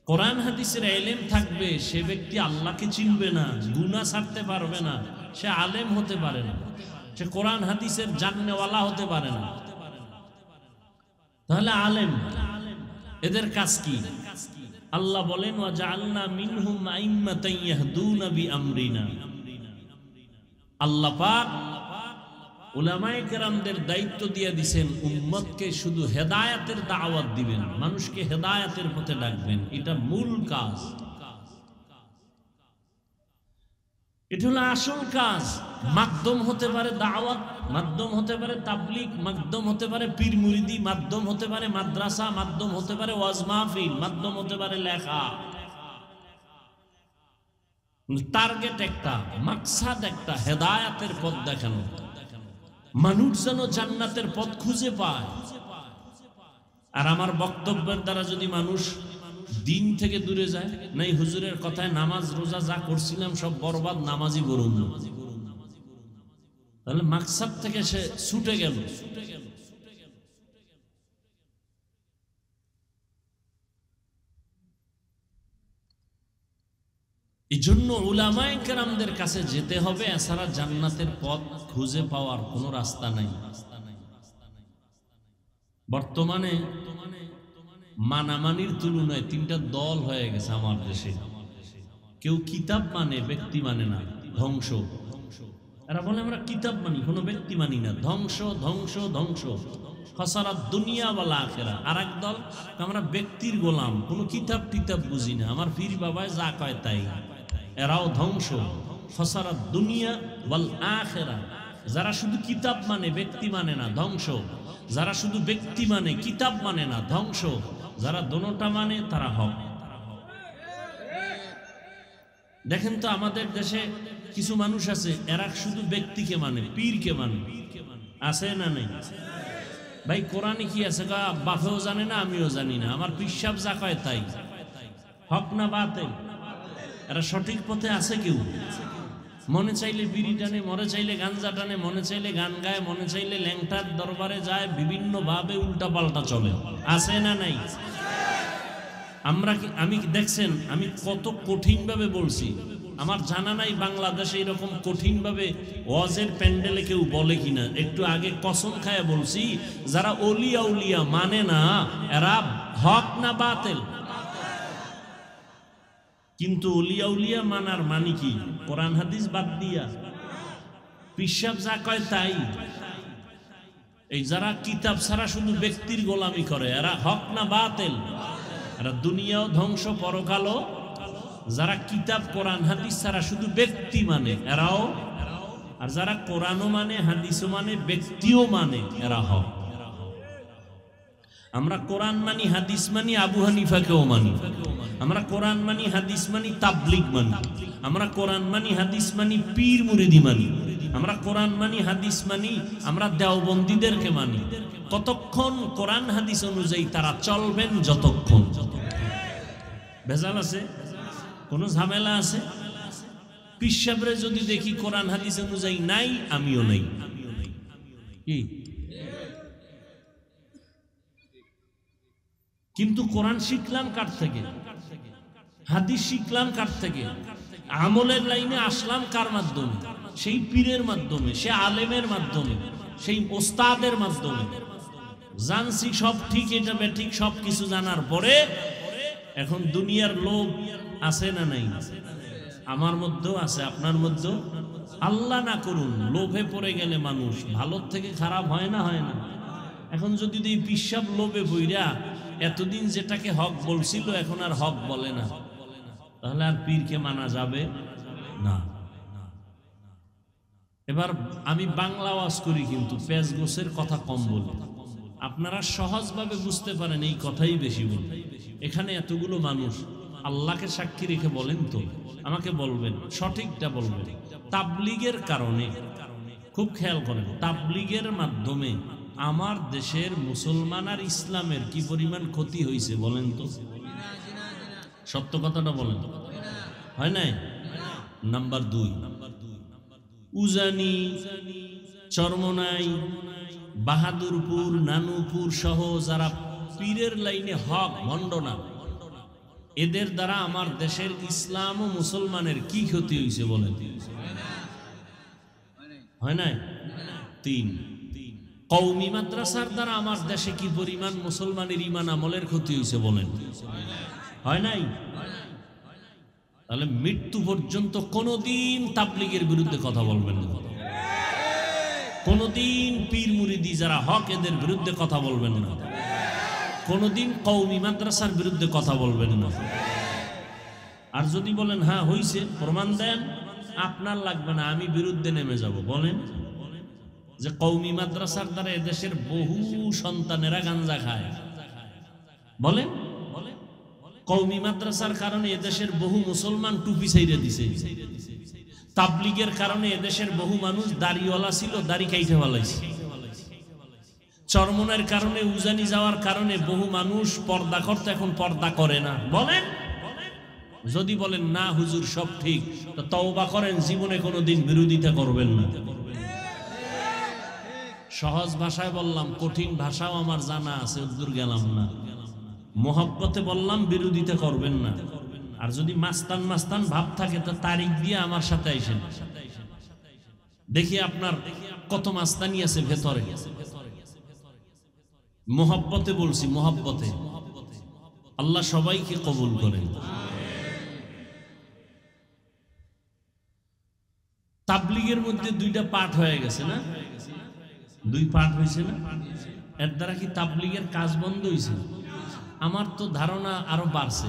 কোরআন হাদিসের ইলম থাকবে, সে ব্যক্তি আল্লাহকে চিনবে না, গুনাহ ছাড়তে পারবে না, সে আলেম হতে পারে না, সে কোরআন হাদিসের জাননেওয়ালা হতে পারে না। তাহলে আলেম এদের কাজ কি? আল্লাহ বলেন ওয়া জাআলনা মিনহুম আইম্মাতান ইয়াহদুনা বিআমরিনা। আল্লাহ পাক উলামায়ে কেরামদের দায়িত্ব দিয়ে দিয়েছেন, উম্মতকে শুধু হেদায়েতের দাওয়াত দিবেন, মানুষকে হেদায়েতের পথে ডাকবেন। এটা মূল কাজ, এটা হলো আসল কাজ। মাধ্যম হতে পারে দাওয়াত, মাধ্যম হতে পারে তাবলীগ, মাধ্যম হতে পারে পীর মুরিদি, মাধ্যম হতে পারে মাদ্রাসা, মাধ্যম হতে পারে ওয়াজ মাহফিল, মাধ্যম হতে পারে লেখা। টার্গেট একটা, মাকসাদ একটা, হেদায়েতের পথ দেখানো, মানুষ যেন জান্নাতের পথ খুঁজে পায়। আর আমার বক্তব্যের দ্বারা যদি মানুষ দিন থেকে দূরে যায়, নাই হুজুরের কথায় নামাজ রোজা যা করছিলাম সব বরবাদ, নামাজই বলুন, তাহলে মাকসাদ থেকে সে ছুটে গেল। এই জন্য উলামায়ে কেরামদের কাছে যেতে হবে, এছাড়া জান্নাতের পথ খুঁজে পাওয়ার কোনো রাস্তা নাই। বর্তমানে মানামানির তুলনায় তিনটা দল হয়ে গেছে আমার দেশে। কেউ কিতাব মানে, ব্যক্তি মানে না, ধ্বংস। এরা বলে আমরা কিতাব মানি, কোনো ব্যক্তি মানি না, ধ্বংস ধ্বংস ধ্বংস, খাসারাত দুনিয়া ওয়াল আখিরা। আর এক দল আমরা ব্যক্তির গোলাম, কোনো কিতাব টিতাব বুঝি না, আমার পীর বাবায় যা কয় তাই। এরাও ধ্বংস, খাসারাত দুনিয়া ওয়াল আখিরা। যারা শুধু কিতাব মানে, ব্যক্তি মানে না, ধ্বংস। যারা শুধু ব্যক্তি মানে, কিতাব মানে না, ধ্বংস। যারা দোনোটা মানে, তারা হক। দেখেন তো আমাদের দেশে কিছু মানুষ আছে, এরা শুধু ব্যক্তিকে মানে, পীরকে মানে, আছে না নেই? ভাই কোরআনে কি আছে? বাপেও জানে না, আমিও জানি না, আমার পিসাব যা কয় তাই। হক না বাতিল? এরা সঠিক পথে আছে কেউ? মনে চাইলে বিড়ি টানে, মনে চাইলে গাঞ্জা টানে, মনে চাইলে গান গায়, মনে চাইলে ল্যাংটার দরবারে যায়, বিভিন্ন ভাবে উল্টা পাল্টা চলে, আছে না নাই? আমি দেখছেন আমি কত কঠিন ভাবে বলছি, আমার জানা নাই বাংলাদেশে এরকম কঠিন ভাবে ওয়াজের প্যান্ডেলে কেউ বলে কিনা। একটু আগে কসম খায় বলছি, যারা ওলিয়া উলিয়া মানে না, এরা হক না বাতিল? কিন্তু ওলিয়া উলিয়া মানার মানে কি? কোরআন হাদিস বাদ দিয়া পিসাব যা কয় তাই। এই যারা কিতাব ছাড়া শুধু ব্যক্তির গোলামি করে, এরা হক না বাতিল? এরা দুনিয়াও ধ্বংস, পরকালও। যারা কিতাব কোরআন হাদিস ছাড়া শুধু ব্যক্তি মানে, এরাও। আর যারা কোরআনও মানে, হাদিসও মানে, ব্যক্তিও মানে, এরা হক। আমরা কোরআন মানি, হাদিস মানি, আবু হানিফাকেও মানি। আমরা কোরআন মানি, হাদিস মানি, তাবলীগ মানি। আমরা কোরআন মানি, হাদিস মানি, পীর মুরিদি মানি। আমরা কোরআন মানি, হাদিস মানি, আমরা দেওবন্দীদেরকে মানি। ততক্ষণ কোরআন হাদিস অনুযায়ী তারা চলবেন, যতক্ষণ। ভেজাল আছে? কোনো ঝামেলা আছে? পিসাবরে যদি দেখি কোরআন হাদিস অনুযায়ী নাই, আমিও নাই। কি? কিন্তু কোরআন শিখলাম কার থেকে? হাদিস শিখলাম কার থেকে? আমলের লাইনে আসলাম কার মাধ্যমে? সেই পীরের মাধ্যমে, সে আলেমের মাধ্যমে, সেই ওস্তাদের মাধ্যমে। জানছি সব ঠিক, এটা বেঠিক, সব কিছু জানার পরে এখন দুনিয়ার লোভ আছে না নাই? আমার মধ্যেও আছে, আপনার মধ্যেও। আল্লাহ না করুন লোভে পড়ে গেলে মানুষ ভালোর থেকে খারাপ হয় না, হয় না? এখন যদি এই পিসাব লোভে বইরা এতদিন যেটাকে হক বলছিল এখন আর হক বলে না, তাহলে আর পীরকে মানা যাবে না। এবার আমি বাংলা ওয়াজ করি কিন্তু পেঁয়াজ গোছের কথা কম বলি, আপনারা সহজভাবে বুঝতে পারেন এই কথাই বেশি বলি। এখানে এতগুলো মানুষ আল্লাহকে সাক্ষী রেখে বলেন তো, আমাকে বলবেন, সঠিকটা বলবেন। তাবলীগের কারণে, খুব খেয়াল করেন, তাবলীগের মাধ্যমে আমার দেশের মুসলমান আর ইসলামের কি পরিমাণ ক্ষতি হয়েছে বলেন তো? সত্য কথাটা বলেন, হয় নাই? নাম্বার 2, উজানি, চরমনাই, বাহাদুরপুর, নানুপুর সহ যারা পীরের লাইনে হক ভণ্ডনা, এদের দ্বারা আমার দেশের ইসলাম ও মুসলমানের কি ক্ষতি হয়েছে বলেন? হয় নাই? 3, কওমি মাদ্রাসার দ্বারা আমার দেশে কি পরিমাণ মুসলমানের ঈমান আমলের ক্ষতি হয়েছে বলেন? হয় নাই? তাহলে মৃত্যু পর্যন্ত কোনোদিন তাবলীগের বিরুদ্ধে কথা বলবেন না, কোনোদিন পীর মুরিদি যারা হক এদের বিরুদ্ধে কথা বলবেন না, কোনোদিন কওমি মাদ্রাসার বিরুদ্ধে কথা বলবেন না। আর যদি বলেন হ্যাঁ হইছে, প্রমাণ দেন, আপনার লাগবে না, আমি বিরুদ্ধে নেমে যাব। বলেন যে কওমি মাদ্রাসার দ্বারা এদেশের বহু সন্তানেরা গাঞ্জা খায়, বলেন কওমি মাদ্রাসার কারণে এদেশের বহু মুসলমান টুপি ছাইড়ে দিছে, তাবলীগের কারণে এদেশের বহু মানুষ দাড়িওয়ালা ছিল দাড়ি কাইটে ফেলাইছে, চরমনের কারণে, উজানি যাওয়ার কারণে বহু মানুষ পর্দা করতে এখন পর্দা করে না। বলেন, যদি বলেন না হুজুর সব ঠিক, তো তওবা করেন, জীবনে কোনোদিন বিরোধিতা করবেন না। সহজ ভাষায় বললাম, কঠিন ভাষাও আমার জানা আছে, উদ্দূর গেলাম না। মোহাব্বতে বললাম বিরোধিতা করবেন না। আর যদি মাস্তান মাস্তান ভাব থাকে তো তারিখ দিয়ে আমার সাথে আইসেন, দেখি আপনার কত মাস্তানি আছে ভেতরে। মোহাব্বতে বলছি, মোহাব্বতে। আল্লাহ সবাইকে কবুল করেন। তাবলীগের মধ্যে 2টা পাঠ হয়ে গেছে না? 2 পাঠ হয়েছে না? এর দ্বারা কি তাবলীগের কাজ বন্ধ হয়েছে? আমার তো ধারণা আরো বাড়ছে।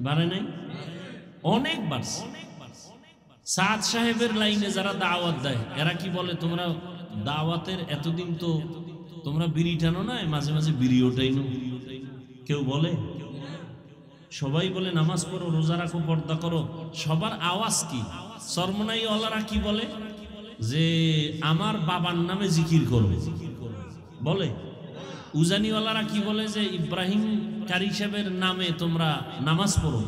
বাড়ে নাই? অনেক বাড়ছে। সাদ সাহেবের লাইনে যারা দাওয়াত দেয় এরা কি বলে, তোমরা দাওয়াতের এতদিন তো তোমরা বিড়ি টানো না, মাঝে মাঝে বিড়ি ওঠাই নো। কেউ বলে? সবাই বলে নামাজ পড়ো, রোজা রাখো, পর্দা করো। সবার আওয়াজ কি? চরমনাই ওয়ালারা কি বলে যে আমার বাবার নামে জিকির করো, বলে। উজানিওয়ালারা কি বলে যে ইব্রাহিম কারি সাহেবের নামে তোমরা নামাজ পড়ো।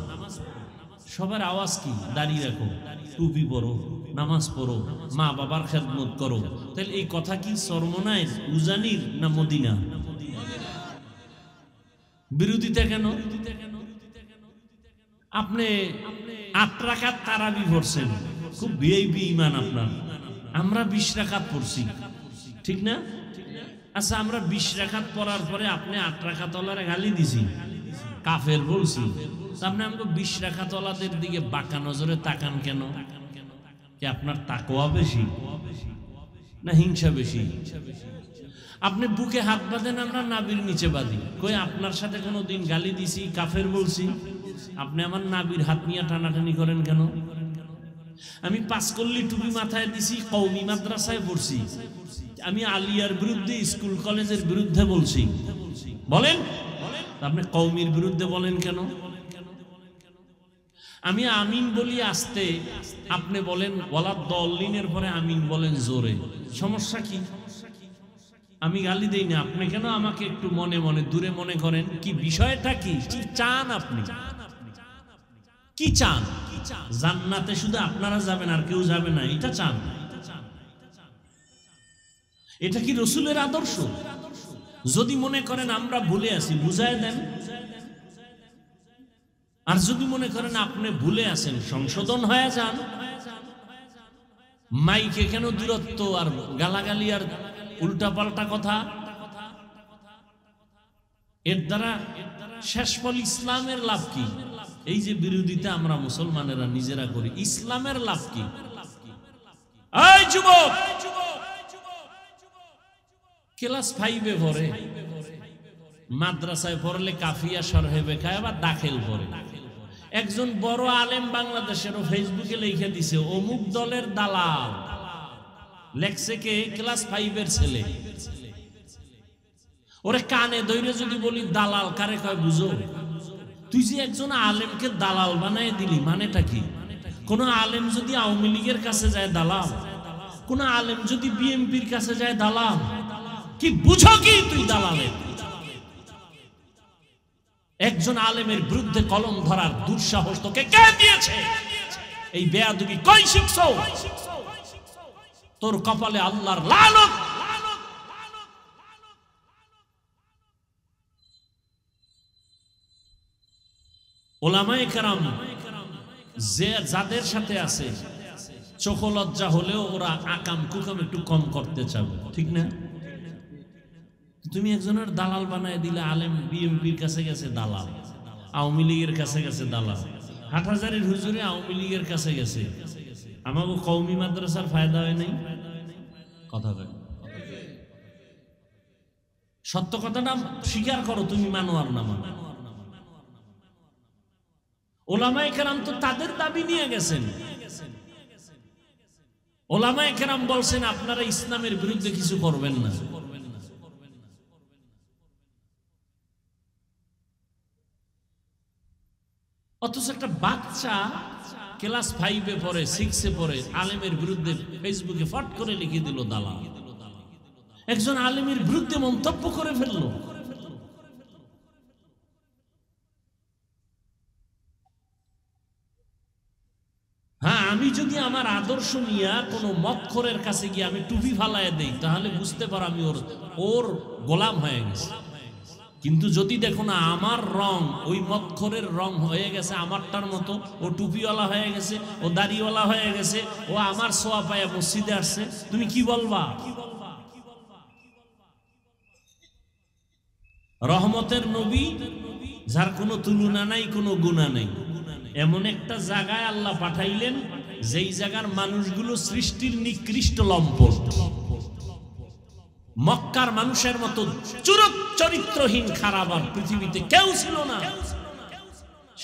সবার আওয়াজ কি? দাঁড়িয়ে রাখো, টুপি পরো, নামাজ পড়ো, মা বাবার খেদমত করো। তাহলে এই কথা কি চরমনাই, উজানির না মদিনা? বিরোধিতা কেন? আপনি 8 রাকাত তারাবি পড়ছেন, খুব ভিআইপি ঈমান আপনার। আমরা 20 রাকাত পড়ছি, ঠিক না? আচ্ছা, আমরা 20 রাকাত পড়ার পরে আপনি 8 রাকাত ওয়ালারে গালি দিছি, কাফের বলছি। আপনি আমাকে 20 রাকাত ওয়ালাদের দিকে বাঁকা নজরে তাকান কেন? কি আপনার তাকওয়া বেশি না হিংসা বেশি? আপনি বুকে হাত বাঁধেন, আমরা নাবির নিচে বাঁধি। কই আপনার সাথে কোনো দিন গালি দিছি, কাফের বলছি? আপনি আমার নাবির হাত নিয়ে টানাটানি করেন কেন? আমি 5 কল্লি টুপি মাথায় দিছি, কওমি মাদ্রাসায় পড়ছি, আমি আলিয়ার বিরুদ্ধে, স্কুল কলেজের বিরুদ্ধে বলছি, বলেন। আপনি কওমির বিরুদ্ধে বলেন কেন? আমি আমিন বলি আস্তে, আপনি বলেন ওয়ালা দল্লিনের পরে আমিন বলেন জোরে। সমস্যা কি? আমি গালি দেই না, আপনি কেন আমাকে একটু মনে মনে দূরে মনে করেন? কি বিষয়টা কি? কি চান আপনি? কি চান? জান্নাতে শুধু আপনারা যাবেন আর কেউ যাবে না, এটা চান? এটা কি রাসূলের আদর্শ? যদি মনে করেন আমরা ভুলে আছি, বুঝায় দেন। আর যদি মনে করেন আপনি ভুলে আছেন, সংশোধন হয়ে যান। মাইকে কেন দূরত্ব আর গালাগালি আর উল্টা পাল্টা কথা? এর দ্বারা শেষ ফল ইসলামের লাভ কি? এই যে বিরোধিতা আমরা মুসলমানেরা নিজেরা করি, ইসলামের লাভ কি? এই যুবক, ক্লাস 5-এ পড়ে, মাদ্রাসায় পড়লে কাফিয়া শরহে বেখায়, আবার দাখিল পড়ে। একজন বড় আলেম বাংলাদেশেরও ফেসবুকে লিখে দিছে অমুক দলের দালাল, লেখছে কে? ক্লাস 5-এর ছেলে। ওরে কানে ধরে যদি বলি দালাল কারে কয় বুঝো? তুই যে একজন আলেমকে দালাল বানায় দিলি, মানেটা কি? কোন আলেম যদি আওয়ামী লীগের কাছে যায় দালাল, কোন আলেম যদি বিএনপির কাছে যায় দালাল, কি বুঝো কি তুই দালালের? একজন আলেমের বিরুদ্ধে কলম ধরার দুঃসাহস তোকে কে দিয়েছে? এই বেয়াদবি কই শিখছো? তোর কপালে আল্লাহর লানত। ওলামায়ে কেরাম যে যাদের সাথে আছে, চোখ লজ্জা হলেও ওরা আকাম কুকাম একটু কম করতে চাবে, ঠিক না? তুমি একজনের দালাল বানায় দিলে, আলেম বিএনপির কাছে গেছে দালাল, আওয়ামী লীগের কাছে গেছে দালাল, হাটহাজারীর হুজুরে আওয়ামী লীগের কাছে গেছে। আমাকে কওমি মাদ্রাসার ফায়দা হয় নাই? কথা বলে সত্য কথাটা স্বীকার করো, তুমি মানো আর না মানো। ওলামায়ে কেরাম তো তাদের দাবি নিয়ে গেছেন। ওলামায়ে কেরাম বলছেন আপনারা ইসলামের বিরুদ্ধে কিছু করবেন না। অথচ একটা বাচ্চা ক্লাস 5-এ পড়ে, 6-এ পড়ে, আলেমের বিরুদ্ধে ফেসবুকে ফট করে লিখে দিল দালাল। একজন আলেমের বিরুদ্ধে মন্তব্য করে ফেললো। হ্যাঁ, আমি যদি আমার আদর্শ নিয়ে কোনো মক্খরের কাছে গিয়ে আমি টুপি ফালায় দেই, তাহলে বুঝতে পারো আমি ওর গোলাম হয়ে গেছি। কিন্তু যদি দেখো না আমার রং ওই মক্খরের রং হয়ে গেছে আমারটার মতো, ও টুপিওয়ালা হয়ে গেছে, ও দাড়িওয়ালা হয়ে গেছে, ও আমার সোয়া পায়া মসজিদে আসছে, তুমি কি বলবা? রহমতের নবী, যার কোনো তুলনা নাই, কোনো গুণা নাই, এমন একটা জায়গায় আল্লাহ পাঠাইলেন যেই জায়গার মানুষগুলো সৃষ্টির নিকৃষ্ট লম্পট, মক্কার মানুষের মতো চরিত্রহীন খারাপ আর পৃথিবীতে কেউ ছিল না।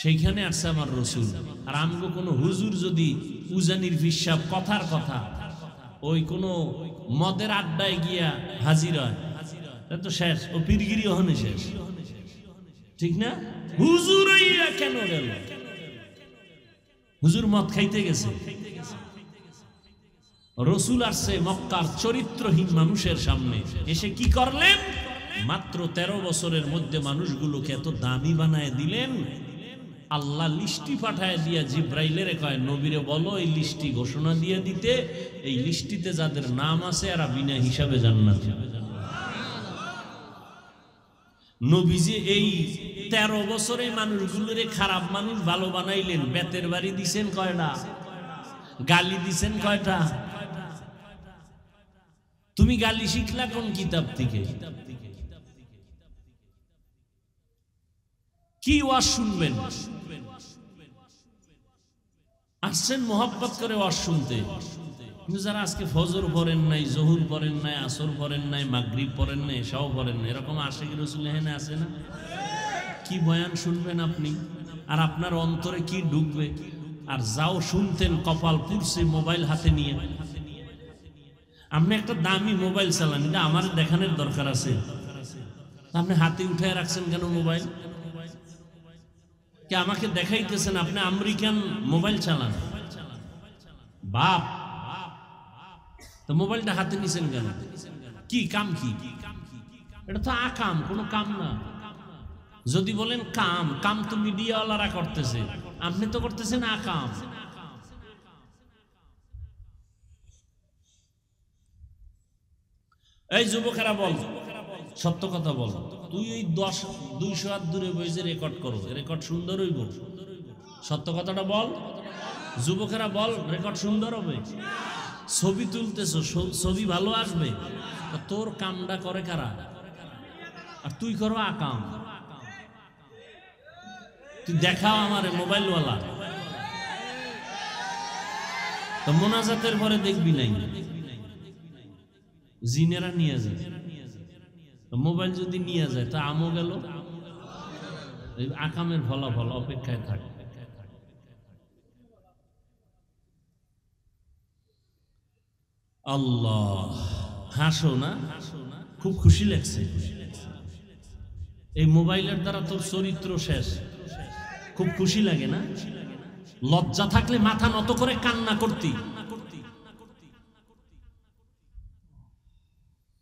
সেইখানে আসছে আমার রসুল। আর আমগো কোনো হুজুর যদি উজানির হিসাব কথার কথা ওই কোনো মদের আড্ডায় গিয়া হাজির হয়, তা তো শেষ, ও পীরগিরি ওখানে শেষ, ঠিক না? হুজুর কেন গেল? হুজুর মদ খাইতে গেছে। রসুল আসছে মক্কার চরিত্রহীন মানুষের সামনে, এসে কি করলেন? মাত্র 13 বছরের মধ্যে মানুষগুলোকে এত দামি বানায় দিলেন। আল্লাহ লিস্টি পাঠায় দিয়া জিব্রাইলের কয় নবীরে বলো এই লিস্টি ঘোষণা দিয়ে দিতে, এই লিস্টিতে যাদের নাম আছে এরা বিনা হিসাবে জান্নাত যাবে। নবীজি এই 13 বছরে মানুষগুলোরে খারাপ মানুষ ভালো বানাইলেন। বেতের বাড়ি দিছেন কয়টা? গালি দিছেন কয়টা? তুমি গালি শিখলা কোন কিতাব থেকে? কি ওয়াজ শুনবেন? আসছেন মোহাব্বত করে ওয়াজ শুনতে, কিন্তু যারা আজকে ফজর পড়েন নাই, জহুর পড়েন নাই, আসর পড়েন নাই, মাগরিব পড়েন নাই, এশাও পড়েন নাই, এরকম আশিক রাসূল এখানে আছে না? কি বয়ান শুনবেন আপনি? আর আপনার অন্তরে কি ঢুকবে? আর যাও শুনতেন কপাল পুড়ছে মোবাইল হাতে নিয়ে। আপনি একটা দামি মোবাইল চালান, এটা আমার দেখানোর দরকার আছে। আপনি হাতে উঠে রাখছেন কেন মোবাইল? কি আমাকে দেখাইতেছেন আপনি আমেরিকান মোবাইল চালান? বাপ, তো মোবাইলটা হাতে নিছেন কেন? কি কাম? কি এটা তো আকাম, কোনো কাম না। যদি বলেন কাম, কাম তো মিডিয়াওয়ালারা করতেছে, আপনি তো করতেছেন আকাম। এই যুবকেরা বল, সত্য কথা বল। তুই ওই 200 হাত দূরে বসে রেকর্ড করো, রেকর্ড সুন্দর হইব। সত্য কথাটা বল। যুবকেরা বল, রেকর্ড সুন্দর হবে। ছবি তুলতেছো, ছবি ভালো আসবে, তোর কামটা করে কারা? আর তুই করো আকাম। তুই দেখাও আমারে মোবাইলওয়ালা, তো মোনাজাতের পরে দেখবি নাই জিনেরা নিয়ে যায়। মোবাইল যদি নিয়ে যায় তা আমও গেল, আকামের ফলাফল অপেক্ষায় থাকে। আল্লাহ, হাসো না, খুব খুশি লাগছে। এই মোবাইলের দ্বারা তোর চরিত্র শেষ, খুব খুশি লাগে না? লজ্জা থাকলে মাথা নত করে কান্না করতি।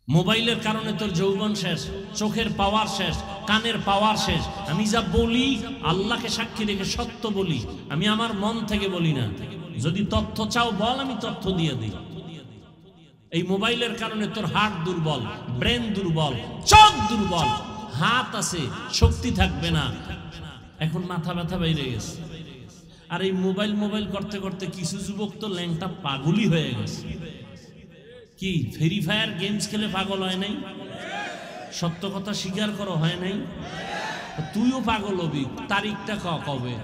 মোবাইলের কারণে তোর যৌবন শেষ, চোখের পাওয়ার শেষ, কানের পাওয়ার শেষ। আমি যা বলি আল্লাহকে সাক্ষী রেখে সত্য বলি, আমি আমার মন থেকে বলি না। যদি তথ্য চাও বল, আমি তথ্য দিয়ে দিই। এই মোবাইলের কারণে তোর হার্ট দুর্বল, ব্রেন দুর্বল, চোখ দুর্বল, হাত আছে শক্তি থাকবে না, এখন মাথা ব্যথা বেড়ে গেছে। আর এই মোবাইল মোবাইল করতে করতে কিছু যুবক তো ল্যাংটা পাগলই হয়ে গেছে। কি ফ্রি ফায়ার গেমস খেলে পাগল হয় নাই? সত্য কথা স্বীকার করো, হয় নাই? তুইও পাগল হবি, তারিখটা কবে?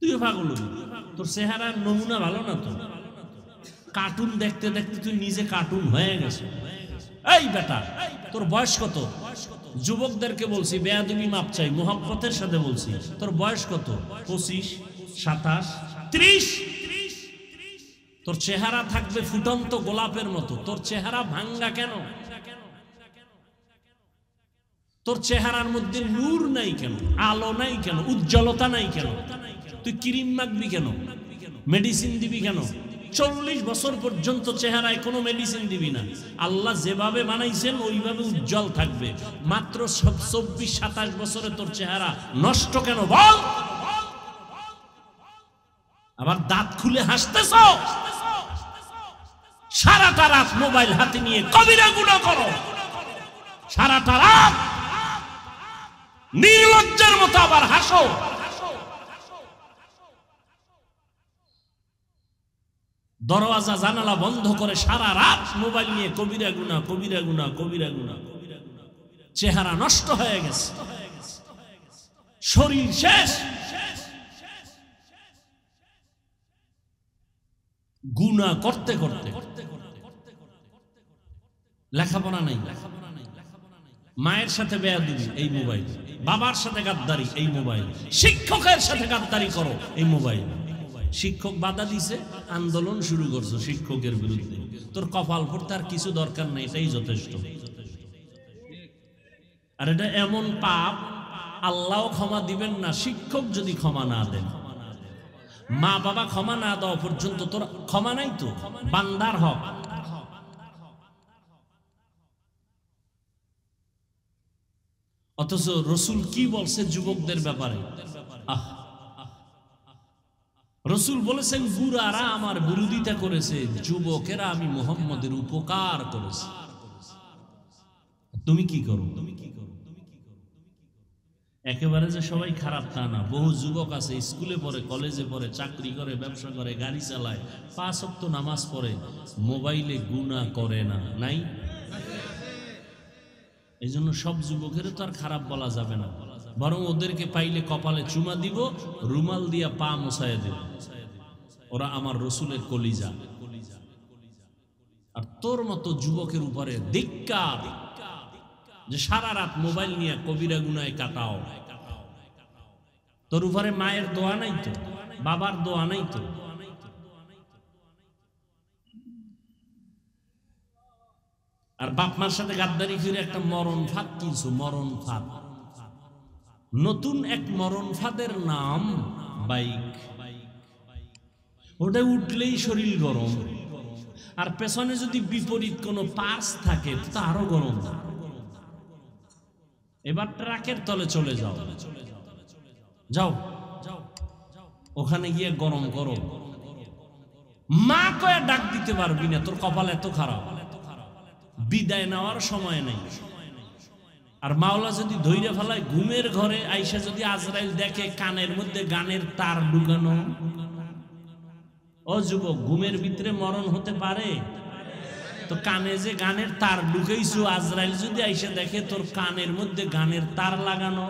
তুইও পাগল হবি। তোর চেহারার নমুনা ভালো না তো, কার্টুন দেখতে দেখতে তুই নিজে কার্টুন হয়ে গেছে। এই বেটা, তোর বয়স কত? যুবকদেরকে বলছি, বেয়াদবি মাপ চাই, মোহাব্বতের সাথে বলছি, তোর বয়স কত? 25, 27, 30। তোর চেহারা থাকবে ফুটন্ত গোলাপের মতো, তোর চেহারা ভাঙ্গা কেন? তোর চেহারার মধ্যে নূর নাই কেন? আলো নাই কেন? উজ্জ্বলতা নাই কেন? তুই ক্রিম মাখবি কেন? মেডিসিন দিবি কেন? 40 বছর পর্যন্ত চেহারায় কোনো মেডিসিন দিবি না। আল্লাহ যেভাবে বানাইছেন ওইভাবে উজ্জ্বল থাকবে। মাত্র 24-27 বছরে তোর চেহারা নষ্ট কেন বল? আবার দাঁত খুলে হাসতেছ? সারাটা রাত মোবাইল হাতে নিয়ে কবিরা গুনাহ করো, সারাটা রাত নির্লজ্জের মতো আবার হাসো। দরওয়াজা জানালা বন্ধ করে সারা রাত মোবাইল নিয়ে কবিরা গুনাহ, কবিরা গুনাহ, কবিরা গুনাহ। চেহারা নষ্ট হয়ে গেছে, শরীর শেষ, গুনাহ করতে করতে। লেখাপড়া নাই, মায়ের সাথে বেয়াদবি এই মোবাইল, বাবার সাথে গাদ্দারি এই মোবাইল, শিক্ষকের সাথে গাদ্দারি করো এই মোবাইল। শিক্ষক বাধা দিছে, আন্দোলন শুরু করছো শিক্ষকের বিরুদ্ধে। তোর কপাল পড়তে আর কিছু দরকার নাই, এটাই যথেষ্ট। আর এটা এমন পাপ আল্লাহ ক্ষমা দিবেন না শিক্ষক যদি ক্ষমা না দেন। মা বাবা ক্ষমা না দেওয়া পর্যন্ত তোর ক্ষমা নাই তো, বান্দার হক। অথচ রসুল কি বলছে যুবকদের ব্যাপারে? রসুল বলেছেন, বুড়ারা আমার বিরোধিতা করেছে, যুবকেরা আমি মুহাম্মদের উপকার করেছি। তুমি কি করো? একেবারে যে সবাই খারাপ তা না। বহু যুবক আছে স্কুলে পড়ে, কলেজে পড়ে, চাকরি করে, ব্যবসা করে, গাড়ি চালায়, 5 ওয়াক্ত নামাজ পড়ে, মোবাইলে গুনাহ করে না, নাই? এই জন্য সব যুবকের তো আর খারাপ বলা যাবে না, বরং ওদেরকে পাইলে কপালে চুমা দিব, রুমাল দিয়া পা মোছায় দেব। ওরা আমার রসুলের কলিজা। আর তোর মতো যুবকের উপরে ধিক্কার, যে সারা রাত মোবাইল নিয়ে কবিরা গুনায় কাটাও। তোর উপরে মায়ের দোয়া নাই তো, বাবার দোয়া নাই তো। আর বাপ মার সাথে গাদ্দারি করে একটা মরণ ফাঁদ কিনছো, মরণ ফাঁদ। নতুন এক মরণ ফাঁদের নাম বাইক। ওটা উঠলেই শরীর গরম, আর পেছনে যদি বিপরীত কোনো পার্স থাকে তো আরো গরম। এবার ট্রাকের তলে চলে যাও, যাও ওখানে গিয়ে গরম করো। মা কয়ে ডাক দিতে পারবি না, তোর কপাল এত খারাপ। বিদায় নেওয়ার সময় নেই। আর মাওলা যদি ধৈর্য ফেলায় ঘুমের ঘরে আইসা, যদি আজরাইল দেখে কানের মধ্যে গানের তার ঢুকানো, ও যুবক, ঘুমের ভিতরে মরণ হতে পারে? তো কানে যে গানের তার ঢুকাইছো, আজরাইল যদি আইসা দেখে তোর কানের মধ্যে গানের তার লাগানো,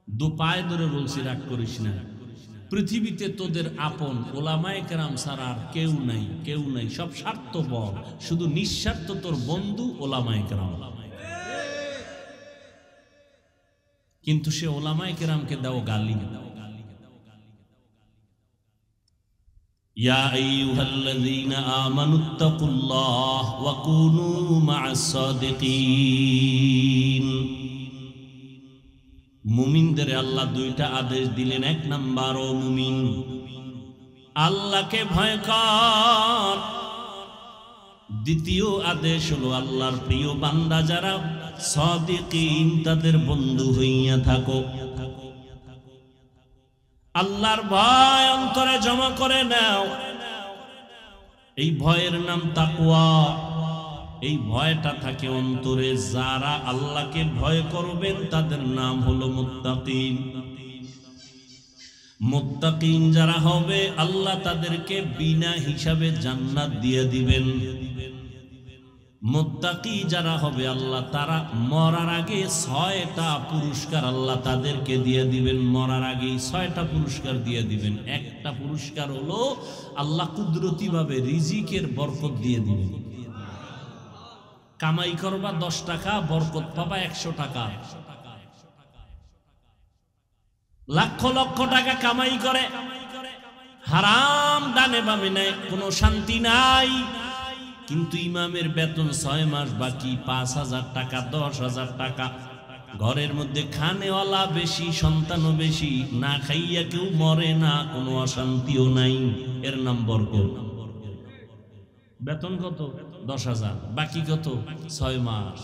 দু পায়ে ধরে বলছি রাগ করিস না, পৃথিবীতে তোদের আপন ওলামায়ে কেরাম ছাড়া আর কেউ নাই, কেউ নাই, সব স্বার্থপর, শুধু নিঃস্বার্থ তোর বন্ধু ওলামায়ে কেরাম। কিন্তু সে ওলামায়ে কেরামকে দাও গালি। ইয়া আইয়ুহাল্লাযীনা আমানুত্তাকুল্লাহ ওয়া কুনু মা'আস সাদিকিন। মুমিনদের আল্লাহ দুইটা আদেশ দিলেন। এক নাম্বার, ও মুমিন, আল্লাহকে ভয় কর। দ্বিতীয় আদেশ হলো আল্লাহর প্রিয় বান্দা যারা সাদিকিন তাদের বন্ধু হইয়া থাকো। আল্লাহর ভয় অন্তরে জমা করে নাও, এই ভয়ের নাম তাকওয়া। এই ভয়টা থাকে অন্তরে, যারা আল্লাহকে ভয় করবেন তাদের নাম হলো মুত্তাকিন। মুত্তাকিন যারা হবে আল্লাহ তাদেরকে বিনা হিসাবে জান্নাত দিয়ে দিবেন। মুত্তাকি যারা হবে আল্লাহ তারা মরার আগে 6টা পুরস্কার আল্লাহ তাদেরকে দিয়ে দিবেন। মরার আগে 6টা পুরস্কার দিয়ে দিবেন। একটা পুরস্কার হলো আল্লাহ কুদরতি ভাবে রিজিকের বরকত দিয়ে দিবেন। কামাই করবা 10 টাকা, বরকত পাবা 100 টাকা। লক্ষ লক্ষ টাকা কামাই করে হারাম ডানে বামে নেয়, কোনো শান্তি নাই। কিন্তু ইমামের বেতন 6 মাস বাকি, 5,000 টাকা, 10,000 টাকা। ঘরের মধ্যে খানেওয়ালা বেশি, সন্তানও বেশি, না খাইয়া কেউ মরে না, কোনো অশান্তিও নাই। এর নাম বরকত। বেতন কত? 10,000, বাকি কত? 6 মাস।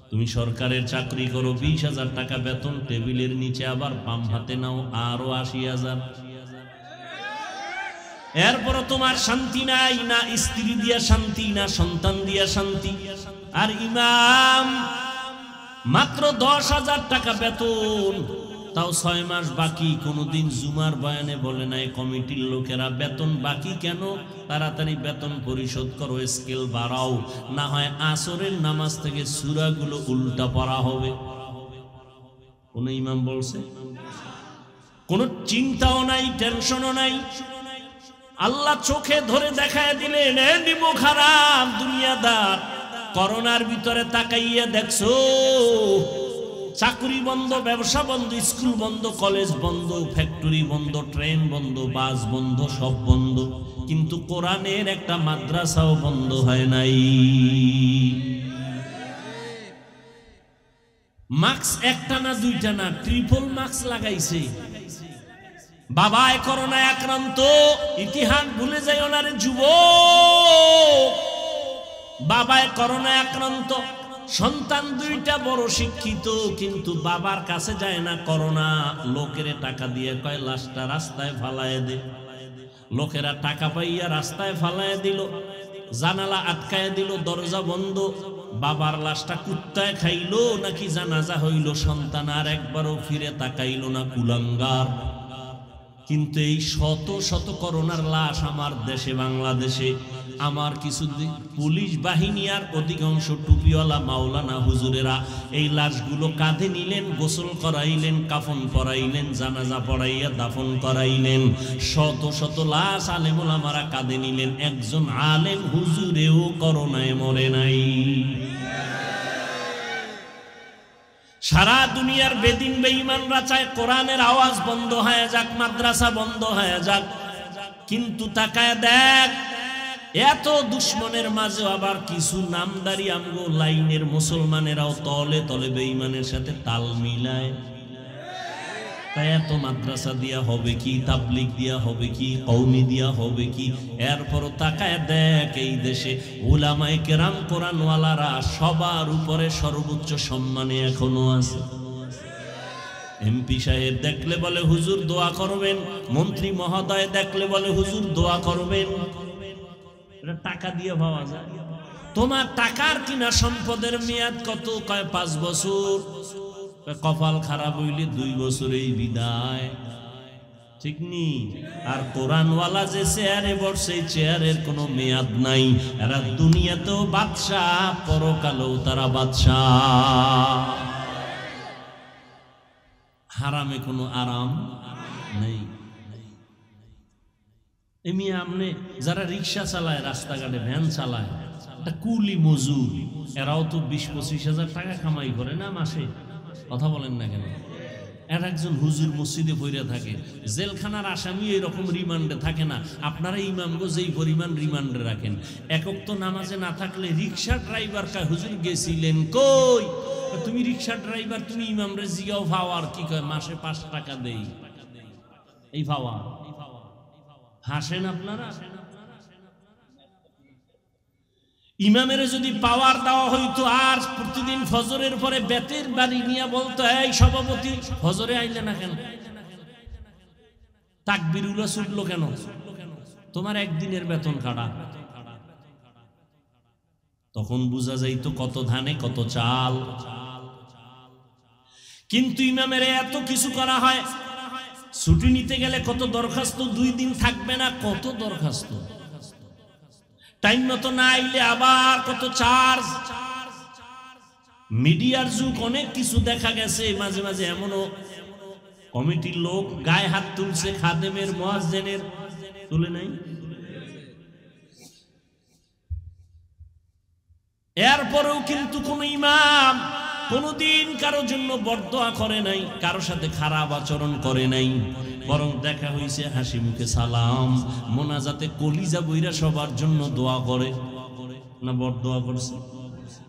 তুমি সরকারের চাকরি করো, 20,000 টাকা বেতন, টেবিলের নিচে আবার বাম হাতে নাও আরো 80,000। এরপর তোমার শান্তি নাই, না স্ত্রী দিয়া শান্তি, না সন্তান দিয়া শান্তি। আর ইমাম মাত্র 10,000 টাকা বেতন, তাও 6 মাস বাকি। কোনদিন জুমার বয়ানে বলে নাই কমিটির লোকেরা বেতন বাকি কেন, তাড়াতাড়ি বেতন পরিশোধ করো, স্কেল বাড়াও, না হয় আসরের নামাজ থেকে সূরাগুলো উল্টা পড়া হবে। কোন ইমাম বলছে? কোনো চিন্তাও নাই, টেনশনও নাই। আল্লাহ চোখে ধরে দেখায় দিলেন, এ নিমো খারাপ দুনিয়াদার, করোনার ভিতরে তাকাইয়া দেখছো চাকরি বন্ধ, ব্যবসা বন্ধ, স্কুল বন্ধ, কলেজ বন্ধ, ফ্যাক্টরি বন্ধ, ট্রেন বন্ধ, বাস বন্ধ, সব বন্ধ। কিন্তু কোরআনের একটা মাদ্রাসাও বন্ধ হয় নাই। মাস্ক একটা না দুইটা না, ট্রিপল মাস্ক লাগাইছে। বাবায় করোনায় আক্রান্ত, ইতিহাস ভুলে যাইও না রে যুবক। বাবায় করোনায় আক্রান্ত, সন্তান 2টা বড় শিক্ষিত, কিন্তু বাবার কাছে যায় না করোনা। লোকের টাকা দিয়ে কয় লাশটা রাস্তায় ফালায় দে। লোকেরা টাকা পাইয়া রাস্তায় ফালায় দিল, জানালা আটকায় দিল, দরজা বন্ধ। বাবার লাশটা কুত্তায় খাইলো নাকি জানাজা হইল, সন্তান আর একবারও ফিরে তাকাইল না, কুলাঙ্গার। কিন্তু এই শত শত করোনার লাশ আমার দেশে, বাংলাদেশে, আমার কিছু পুলিশ বাহিনী আর অধিকাংশ টুপিওয়ালা মাওলানা হুজুরেরা এই লাশগুলো কাঁধে নিলেন, গোসল করাইলেন, কাফন পরাইলেন, জানাজা পড়াইয়া দাফন করাইলেন। শত শত লাশ আলেম ওলামারা কাঁধে নিলেন, একজন আলেম হুজুরেও করোনায় মরে নাই। সারা দুনিয়ার বেদিন বেঈমানরা চায় কোরআনের আওয়াজ বন্ধ হয়ে যাক, মাদ্রাসা বন্ধ হয়ে যাক। কিন্তু তাকায় দেখ, এত দুশ্মনের মাঝে আবার কিছু নামদারি আমগো লাইনের মুসলমানেরাও তলে তলে বেঈমানের সাথে তাল মিলায়। তাই এত মাদ্রাসা দিয়া হবে কি, তাবলিগ দিয়া হবে কি, কওমি দিয়া হবে কি? এরপরও তাকায় দেখ, এই দেশে উলামায়ে কেরাম কোরআনওয়ালারা সবার উপরে সর্বোচ্চ সম্মানে এখনো আছে। এমপি সাহেব দেখলে বলে হুজুর দোয়া করবেন, মন্ত্রী মহোদয় দেখলে বলে হুজুর দোয়া করবেন। এটা টাকা দিয়ে পাওয়া যায়। তোমার টাকার কিনা সম্পদের মেয়াদ কত? কয় 5 বছর। কপাল খারাপ হইলে 2 বছরেই বিদায়। ঠিক নি? আর কোরআনওয়ালা যে চেয়ারে বসে চেয়ারের কোনো মেয়াদ নাই। এরা দুনিয়াতেও বাদশাহ, পরকালেও তারা বাদশাহ। হারামে কোনো আরাম নেই। এমনি আপনি যারা রিক্সা চালায়, রাস্তাঘাটে ভ্যান চালায়, একটা কুলি মজুর, এরাও তো 20-25 হাজার টাকা কামাই করে না মাসে? কথা বলেন না কেন? এর একজন হুজুর মসজিদে পড়ে থাকে, জেলখানার আসামি এরকম রিমান্ডে থাকে না। আপনারা ইমামগো যেই পরিমাণ রিমান্ডে রাখেন, একক তো নামাজে না থাকলে রিক্সা ড্রাইভার কয় হুজুর গেছিলেন কই? তুমি রিক্সা ড্রাইভার, তুমি ইমামরে জিগাও ফাওয়ার কি কয়? মাসে 5 টাকা দেই। এই ফাওয়ার হাসেন আপনারা? ইমামের যদি পাওয়ার দেওয়া হইতো আর প্রতিদিন ফজরের পরে বেতের বাড়ি নিয়ে বলতো, এই সভাপতি ফজরে আইলে না কেন? তাকবীরুল্লাহ ছুটলো কেন? তোমার একদিনের বেতন কাটা। তখন বোঝা যাইতো কত ধানে কত চাল। কিন্তু ইমামের এত কিছু করা হয়, ছুটি নিতে গেলে কত দরখাস্ত, 2 দিন থাকবে না, কত দরখাস্ত, টাইম মতো না আইলে আবার কত চার্জ। মিডিয়ার যুগ, অনেক কিছু দেখা গেছে। মাঝে মাঝে এমনও কমিটির লোক গায়ে হাত তুলছে, খাদেমের মুয়াজ্জিনের তুলে নাই। এরপরেও কিন্তু কোন ইমাম কোনদিন কারো জন্য বরদোয়া করে নাই, কারো সাথে খারাপ আচরণ করে নাই, বরং দেখা হইছে হাসি মুখে সালাম, মোনাজাতে কলিজা বইরা সবার জন্য দোয়া করে না? বরদোয়া করছে?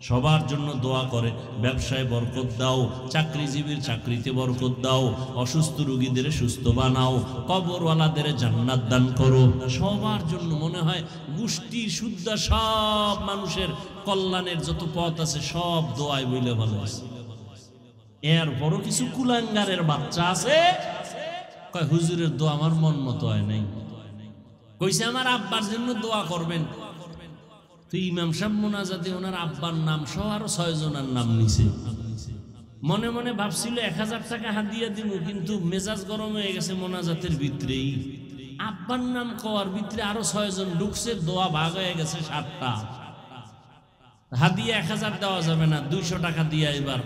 সবার জন্য দোয়া করে, ব্যবসায় বরকত দাও, চাকরিজীবীর চাকরিতে বরকত দাও, অসুস্থ রোগীদের সুস্থ বানাও, কবরওয়ালাদের জান্নাত দান করো, সবার জন্য। মনে হয় গোষ্ঠী শুদ্ধ সব মানুষের কল্যাণের যত পথ আছে সব দোয়ায় বইলে ভালো আছে। এরপরও কিছু কুলাঙ্গারের বাচ্চা আছে, কয় হুজুরের দোয়া আমার মন মতো হয় নাই, কইছে আমার আব্বার জন্য দোয়া করবেন। তো ইমাম সাহেব মোনাজাতে ওনার আব্বার নাম সহ আরো 6 জনের নাম নিছে। মনে মনে ভাবছিল 1000 টাকা হাদিয়া দিব, কিন্তু মেজাজ গরম হয়ে গেছে মোনাজাতের ভিতরেই। আব্বার নাম কওয়ার ভিতরে আরো 6 জন ঢুকছে, দোয়া ভাগ হয়ে গেছে 7টা। হাদিয়া 1000 দেওয়া যাবে না, 200 টাকা দিয়া এবার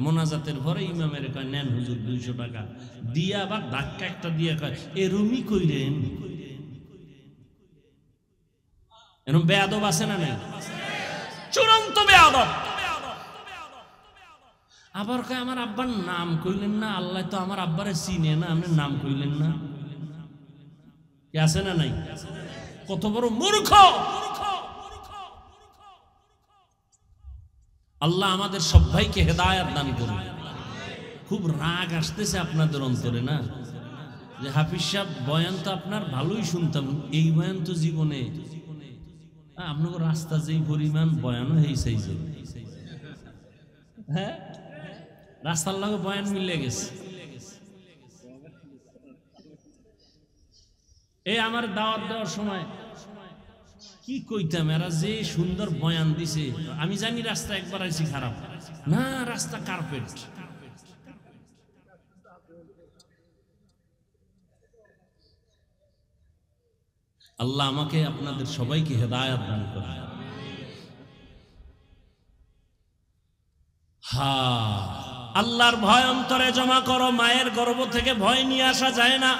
মোনাজাতের পরে ইমামের কয় নেন হুজুর 200 টাকা দিয়া, আবার ধাক্কা একটা দিয়া কয় এরমি কইলেন। এরকম বেয়াদব আছে না নাই? চূড়ান্ত বেয়াদব। আবার কয় আমার আব্বার নাম কইলেন না, আল্লাহ তো আমার আব্বারে চিনে না, আপনি নাম কইলেন না। কি আছে না নাই? কত বড় মূর্খ! আল্লাহ আমাদের সবাইকে হেদায়েত দান করুন। খুব রাগ আসতেছে আপনাদের অন্তরে না, যে হাফিজ সাহেব বয়ান তো আপনার ভালোই শুনতাম, এই বয়ান তো জীবনে আপনার রাস্তা যেই পরিমাণ বয়ানও হয়েছে, হ্যাঁ রাস্তার লগে বয়ান মিলে গেছে। এই আমার দাওয়াত দেওয়ার সময় কি কইতাম, এরা যে সুন্দর বয়ান দিছে, আমি জানি রাস্তা একবার আইছি খারাপ না, রাস্তা কার্পেট। আল্লাহ আমাকে আপনাদের সবাইকে হেদায়েত দান করুন। আল্লাহর ভয় অন্তরে জমা করো। মায়ের গর্ভ থেকে ভয় নিয়ে আসা যায় না,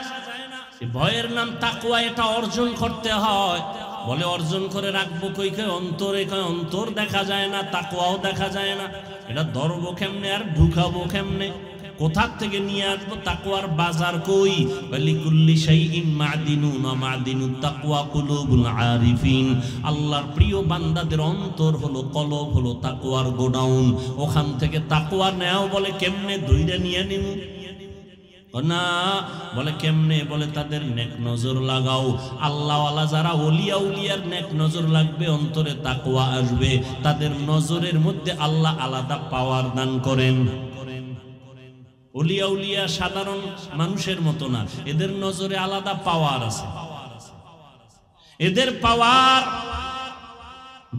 ভয়ের নাম তাকওয়া, এটা অর্জন করতে হয়। বলে অর্জন করে রাখবো কই? কয় অন্তরে। কয় অন্তর দেখা যায় না, তাকওয়াও দেখা যায় না, এটা ধরবো কেমনে আর ঢুকাবো কেমনে? কোথার থেকে নিয়ে আসবো? তাকওয়ার বাজার কই? লিকুল্লি শাইইন মাদিনুন ওয়া মাদিনুত তাকওয়া কুলুবুল আরিফিন। আল্লাহর প্রিয় বান্দাদের অন্তর হলো, কলব হলো তাকওয়ার গোডাউন। ওখান থেকে তাকওয়া নেও। বলে কেমনে? ধইরা নিয়ে নিমু না, বলে কেমনে? বলে তাদের নেক নজর লাগাও। আল্লাহওয়ালা যারা ওলিয়া উলিয়ার নেক নজর লাগবে, অন্তরে তাকওয়া আসবে, তাদের নজরের মধ্যে আল্লাহ আলাদা পাওয়ার দান করেন। ওলিয়া উলিয়া সাধারণ মানুষের মতো না, এদের নজরে আলাদা পাওয়ার আছে। এদের পাওয়ার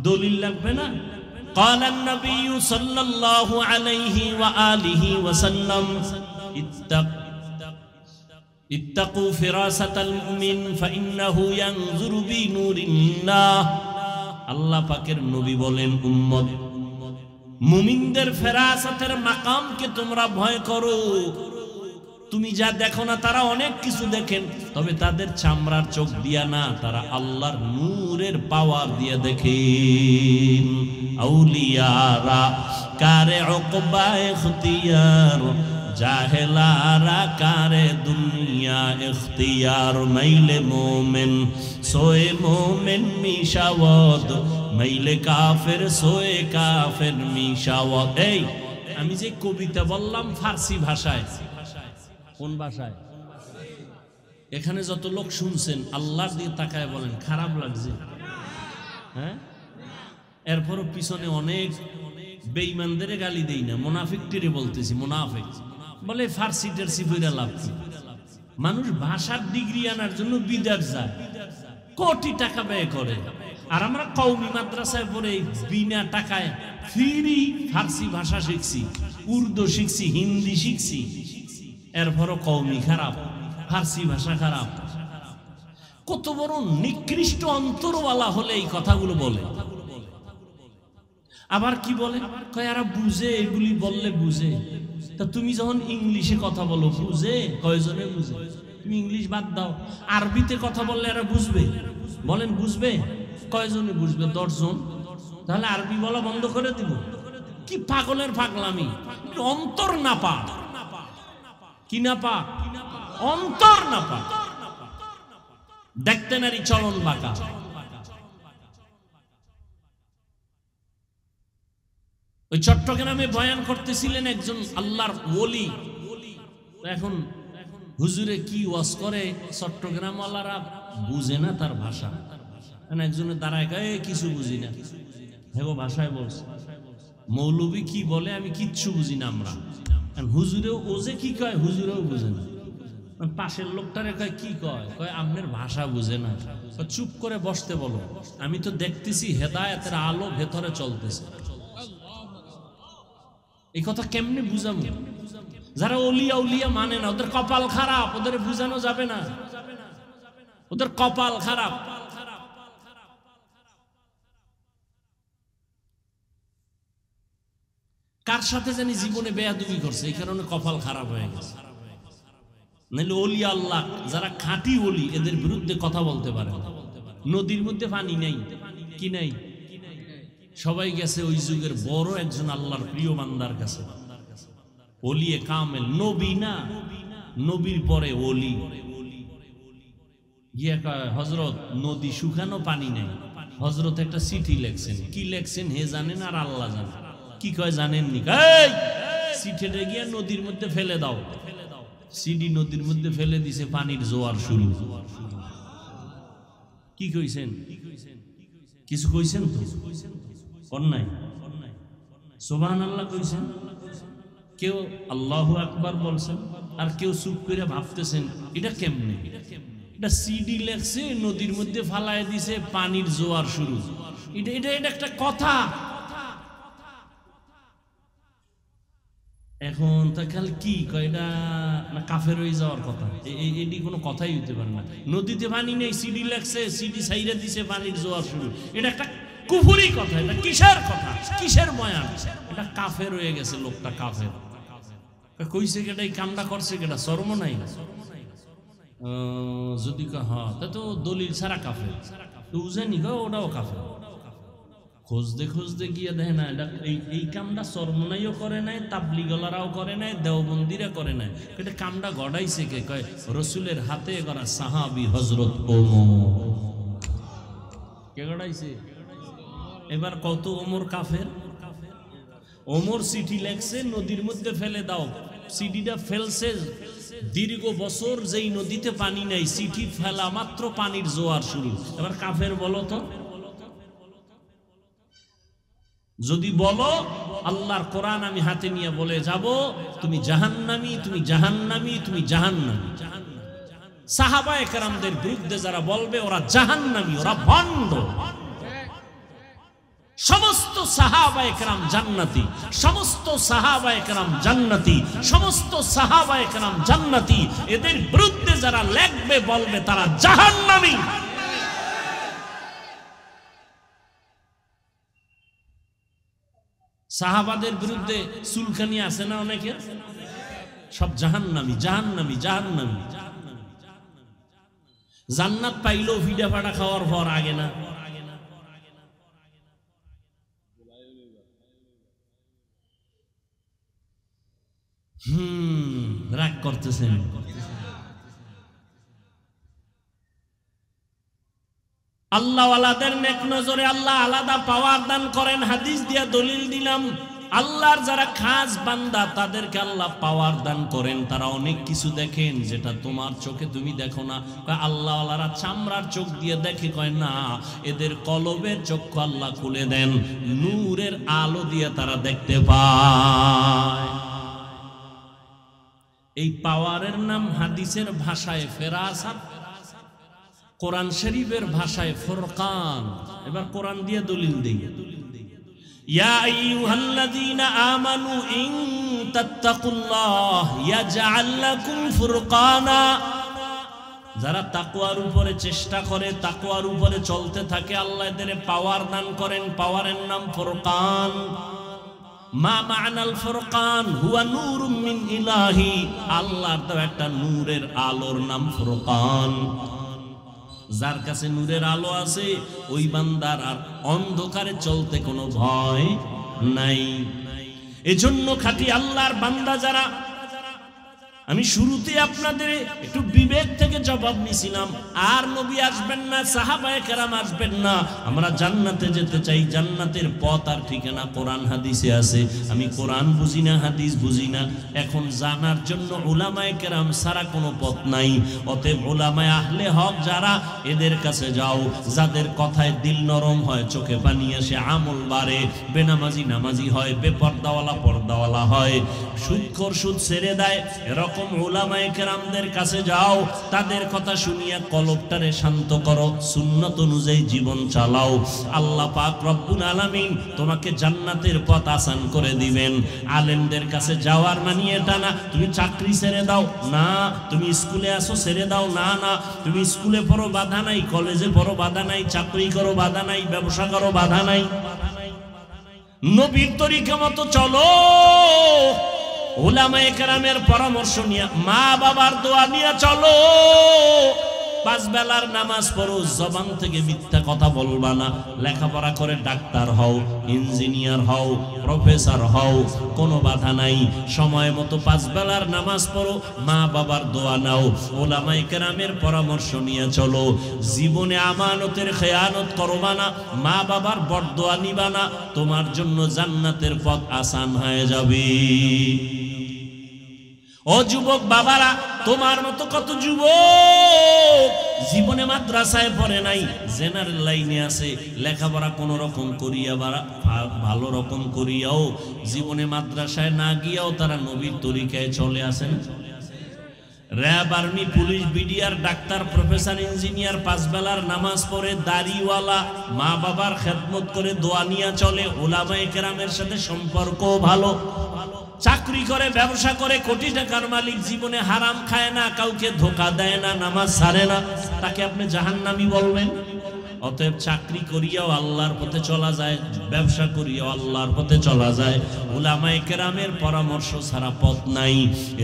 দলিল লাগবে না। قال النبي صلى الله عليه وآله وسلم ইত্তাকু ফিরাসাতাল মুমিন ফাইন্নাহু ইয়ানজুরু বিনুরিল্লাহ। আল্লাহ পাকের নবী বলেন, উম্মত মুমিনদের ফেরাসাতের মাকামকে তোমরা ভয় করো। তুমি যা দেখো না, তারা অনেক কিছু দেখেন, তবে তাদের চামড়ার চোখ দিয়া না, তারা আল্লাহর নূরের পাওয়ার দিয়ে দেখেন। আউলিয়ারা কারে উকবা ইখতিয়ার, জাহেলারা কারে দুনিয়া ইখতিয়ার। মাইলে মোমেন সোয়ে মোমেন মিশাওয়াত, মাইলে কাফের সোয়ে কাফের মিশাওয়াত। এই আমি যে কবিতা বললাম ফার্সি ভাষায়, কোন ভাষায়? এখানে যত লোক শুনছেন আল্লাহর দিকে তাকায় বলেন খারাপ লাগছে? হ্যাঁ, এরপরও পিছনে অনেক বেঈমানদের গালি দেই না, মুনাফিকটিরে বলতেছি। মুনাফিক বলে ফার্সি টার্সি বইরা লাভ কি? মানুষ ভাষার ডিগ্রি আনার জন্য বিদেশ যায়, কোটি টাকা ব্যয় করে, আর আমরা কওমি মাদ্রাসায় পড়ে বিনা টাকায় ফ্রি ফার্সি ভাষা শিখছি, উর্দু শিখছি, হিন্দি শিখছি, এরপরও কওমি খারাপ, ফার্সি ভাষা খারাপ। কত বড় নিকৃষ্ট অন্তরওয়ালা হলে এই কথাগুলো বলে। আবার কি বলে, কয় এরা বুঝে, এগুলি বললে বুঝে। তা তুমি যখন ইংলিশে কথা বলো বুঝে? কয়জনে বুঝে? তুমি ইংলিশ বাদ দাও, আরবিতে কথা বললে এরা বুঝবে? বলেন বুঝবে? কয়জনে বুঝবে? 10 জন। তাহলে আরবি বলা বন্ধ করে দিব? কি পাগলের পাগলামি! অন্তর না পা, কি না পা? অন্তর না পা। দেখতে নারী চলন বাঁকা। ওই চট্টগ্রামে বয়ান করতেছিলেন একজন আল্লাহর ওলি। এখন হুজুরে কি ওয়াজ করে, চট্টগ্রাম ওয়ালারা বুঝে না তার ভাষা। একজনের দাঁড়ায় গায়ে কিছু বুঝি না, হেগো ভাষায় বলছে। মৌলবী কি বলে আমি কিচ্ছু বুঝি না আমরা। হুজুরেও ও যে কি কয় হুজুরেও বুঝে না। পাশের লোকটারে কয় কি কয়, কয় আপনার ভাষা বুঝে না। চুপ করে বসতে বলো, আমি তো দেখতেছি হেদায়েতের আলো ভেতরে চলতেছে। এই কথা কেমনে বুঝাবো? যারা ওলিয়া উলিয়া মানে না, ওদের কপাল খারাপ, ওদের বুঝানো যাবে না, ওদের কপাল খারাপ। কার সাথে জানি জীবনে বেয়াদবি করছে, এই কারণে কপাল খারাপ হয়ে গেছে। নাহলে ওলিয়া আল্লাহ যারা খাঁটি ওলি, এদের বিরুদ্ধে কথা বলতে পারে না। নদীর মধ্যে পানি নেই, কি নাই? সবাই গেছে ওই যুগের বড় একজন আল্লাহর প্রিয় বান্দার কাছে, ওলিয়ে কামেল, নবী না, নবীর পরে ওলি। গিয়া কয়, হযরত নদী শুকানো, পানি নেই। হযরত একটা চিঠি লেখছেন, কি লেখছেন হে জানেন আর আল্লাহ জানেন। কি কয় জানেননি? এই চিঠিটা গিয়া নদীর মধ্যে ফেলে দাও। সিডি নদীর মধ্যে ফেলে দিছে, পানির জোয়ার শুরু। কি কইছেন? কিছু কইছেন তো? নাই। সুবহানাল্লাহ কইছেন, কেউ আল্লাহু আকবার বলছেন, আর কেউ চুপ করে ভাবতেছেন এটা কেমনে। এটা সিডি লেখছে, নদীর মধ্যে ফালায় দিছে, পানির জোয়ার শুরু। এটা এটা এটা একটা কথা। এখন তা খালি কি কয়, এটা না কাফের হয়ে যাওয়ার কথা? এটি কোনো কথাই হইতে পারে না। নদীতে পানি নেই, সিডি লেখছে, সিডি ছাইরা দিছে, পানির জোয়ার শুরু। এটা একটা কুফরি কথা। এটা কিসের কথা, কিসের বয়ান? এটা কাফের হয়ে গেছে লোকটা, কাফের। কইছে কেটা, এই কামটা করছে কেটা, শরম নাই? যদি হ্যাঁ, তা তো দলিল ছাড়া কাফের। তো বুঝেনি গো, ওটাও কাফের। খুঁজতে খুঁজতে গিয়ে দেখে না, এটা এই কামটা চরমনাইও করে নাই, তাবলিগলারাও করে নাই, দেওবন্দিরা করে নাই। এটা কামটা গড়াইছে কে? কয় রসুলের হাতে গড়া সাহাবী হযরত ওমর। কে গড়াইছে? এবার কত ওমর কাফের। ওমর চিঠি লেখছে, নদীর মধ্যে ফেলে দাও। চিঠিটা ফেলছে, দীর্ঘ বছর যেই নদীতে পানি নাই, চিঠি ফেলা মাত্র পানির জোয়ার শুরু। এবার কাফের বলো তো? যদি বলো আল্লাহর কোরআন আমি হাতে নিয়ে বলে যাব, তুমি জাহান্নামী, তুমি জাহান্নামী, তুমি জাহান্নামী। সাহাবায়ে কেরামদের বিরুদ্ধে যারা বলবে ওরা জাহান্নামী, ওরা ভণ্ড। সমস্ত সাহাবায়ে কেরাম জান্নাতি, সমস্ত সাহাবায়ে কেরাম জান্নাতি, সমস্ত সাহাবায়ে কেরাম জান্নাতি। এদের বিরুদ্ধে যারা লেখবে বলবে তারা জাহান্নামী। সাহাবাদের বিরুদ্ধে চুলকানি আছে না অনেকে, সব জাহান্নামী জাহান্নামী জাহান্নামী। জান্নাত পাইলেও ফিডা ফাটা খাওয়ার পর আগে না। রাগ করতেছেন। আল্লাহওয়ালাদের নেক নজরে আল্লাহ আলাদা পাওয়ার দান করেন। হাদিস দিয়া দলিল দিলাম। আল্লাহর যারা খাস বান্দা তাদেরকে আল্লাহ পাওয়ার দান করেন। তারা অনেক কিছু দেখেন যেটা তোমার চোখে তুমি দেখো না। আল্লাহওয়ালারা চামড়ার চোখ দিয়ে দেখে, কয় না, এদের কলবের চক্ষু আল্লাহ খুলে দেন, নূরের আলো দিয়ে তারা দেখতে পায়। এই পাওয়ারের নাম হাদিসের ভাষায় ফেরাসাত, কোরআন শরীফের ভাষায় ফুরকান। এবার কোরআন দিয়ে দলিল দেই। ইয়া আইয়ুহাল্লাযীনা আমানু ইন তাত্তাকুল্লাহ ইয়াজআল লাকুম ফুরকানা। যারা তাকওয়ার উপরে চেষ্টা করে, তাকওয়ার উপরে চলতে থাকে, আল্লাহ এদের পাওয়ার দান করেন। পাওয়ারের নাম ফুরকান। মা মা'নাল ফুরকান হুয়া নূরুম মিন ইলাহি। আল্লাহর তো একটা নূরের আলোর নাম ফুরকান। যার কাছে নূরের আলো আছে ওই বান্দার আর অন্ধকারে চলতে কোনো ভয় নাই। এজন্য খাঁটি আল্লাহর বান্দা যারা, আমি শুরুতে আপনাদের একটু বিবেক থেকে জবাব নিছিলাম, আর নবী আসবেন না, সাহাবায়ে কেরাম আসবেন না, আমরা জান্নাতে যেতে চাই। জান্নাতের পথ আর ঠিকানা কোরআন হাদিসে আছে। আমি কোরআন বুঝি না, হাদিস বুঝি না, এখন জানার জন্য উলামায়ে কেরাম ছাড়া কোনো পথ নাই। অতএব উলামায়ে আহলে হক যারা, এদের কাছে যাও। যাদের কথায় দিল নরম হয়, চোখে পানি আসে, আমল বাড়ে, বেনামাজি নামাজি হয়, বেপর্দাওয়ালা পর্দাওয়ালা হয়, সুদখোর সুদ ছেড়ে দেয়, এরকম উলামায়ে কেরামদের কাছে যাও। তাদের কথা শুনিয়া কলবটারে শান্ত করো, সুন্নত অনুযায়ী জীবন চালাও। আল্লাহ পাক রব্বুল আলামিন তোমাকে জান্নাতের পথ আসান করে দিবেন। আলেমদের কাছে যাওয়ার মানে এটা না তুমি চাকরি ছেড়ে দাও, না তুমি স্কুলে আসো ছেড়ে দাও, না না তুমি স্কুলে পড়ো বাধা নাই, কলেজে পড়ো বাধা নাই, চাকরি করো বাধা নাই, ব্যবসা করো বাধা নাই। নবীর তরিকা মতো চলো, উলামায়ে কেরামের পরামর্শ নিয়ে, মা বাবার দোয়া নিয়ে চলো। 5 বেলার নামাজ পড়ো, জবান থেকে মিথ্যা কথা বলবা না। লেখাপড়া করে ডাক্তার হও, ইঞ্জিনিয়ার হও, প্রফেসর হও, কোনো বাধা নাই। সময় মতো 5 বেলার নামাজ পড়ো, মা বাবার দোয়া নাও, উলামায়ে কেরামের পরামর্শ নিয়ে চলো। জীবনে আমানতের খেয়ানত করবা না, মা বাবার বরদোয়া নিবা না, তোমার জন্য জান্নাতের পথ আসান হয়ে যাবে। ও যুবক বাবারা, তোমার মতো কত যুবক জীবনে মাদ্রাসায় পড়ে নাই, জেনারেল লাইনে আছে, লেখাপড়া কোন রকম করিয়া ভালো রকম করিয়াও জীবনে মাদ্রাসায় না গিয়াও তারা নবীর তরিকায় চলে আসেন। RAB, army, police, BDR, doctor, professor, engineer 5 বেলার নামাজ পড়ে, দাড়িওয়ালা, মা বাবার খেদমত করে, দোয়া নিয়ে চলে, উলামায়ে কেরামের সাথে সম্পর্ক ভালো, চাকরি করে, ব্যবসা করে, কোটি টাকার মালিক, জীবনে হারাম খায় না, কাউকে ধোঁকা দেয় না, নামাজ ছাড়ে না, তাকে আপনি জাহান্নামী বলবেন? অতএব চাকরি করিয়াও আল্লাহর পথে চলা যায়, ব্যবসা করিয়াও আল্লাহর পথে চলা যায়। উলামায়ে কেরামের পরামর্শ ছাড়া পথ নাই।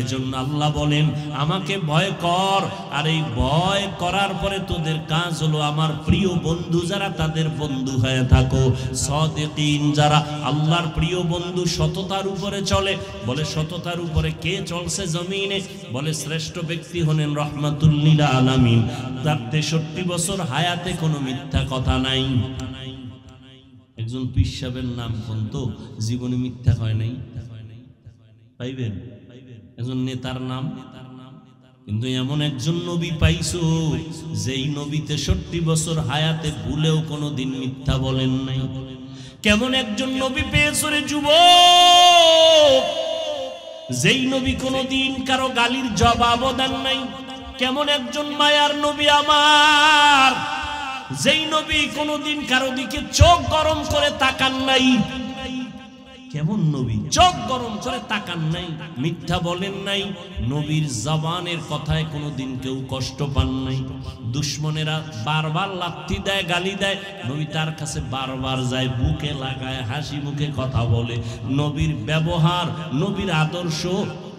এজন্য আল্লাহ বলেন, আমাকে ভয় কর। আর এই ভয় করার পরে তোদের কাজ হলো আমার প্রিয় বন্ধু যারা, তাদের বন্ধু হয়ে থাকো। সাদিকিন যারা, আল্লাহর প্রিয় বন্ধু, সততার উপরে চলে। বলে সততার উপরে কে চলছে জমিনে? বলে শ্রেষ্ঠ ব্যক্তি হলেন রহমাতুল লিল আলামিন। তার 63 বছর হায়াতে কোনো মিথ্যা কথা নাই। একজন পীর সাহেবের নাম কোনতো জীবনে মিথ্যা হয় নাই, পাইবেন? একজন নেতার নাম, কিন্তু এমন একজন নবী পাইছো যেই নবী 63 বছর হায়াতে ভুলেও কোনোদিন মিথ্যা বলেন নাই। কেমন একজন নবী পেয়েছো রে যুবক, যেই নবী কোনোদিন কারো গালির জবাবও দেন নাই। কেমন একজন মায়ার নবী আমার, যেই নবী কোনোদিন কারো দিকে চোখ গরম করে তাকান নাই। কেমন নবী? চোখ গরম করে তাকান নাই, মিথ্যা বলেন নাই, নবীর জবানের কথায় কোনোদিন কেউ কষ্ট পান নাই। দুশ্মনেরা বারবার লাথি দেয়, গালি দেয়, নবী তার কাছে বারবার যায়, বুকে লাগায়, হাসি মুখে কথা বলে। নবীর ব্যবহার, নবীর আদর্শ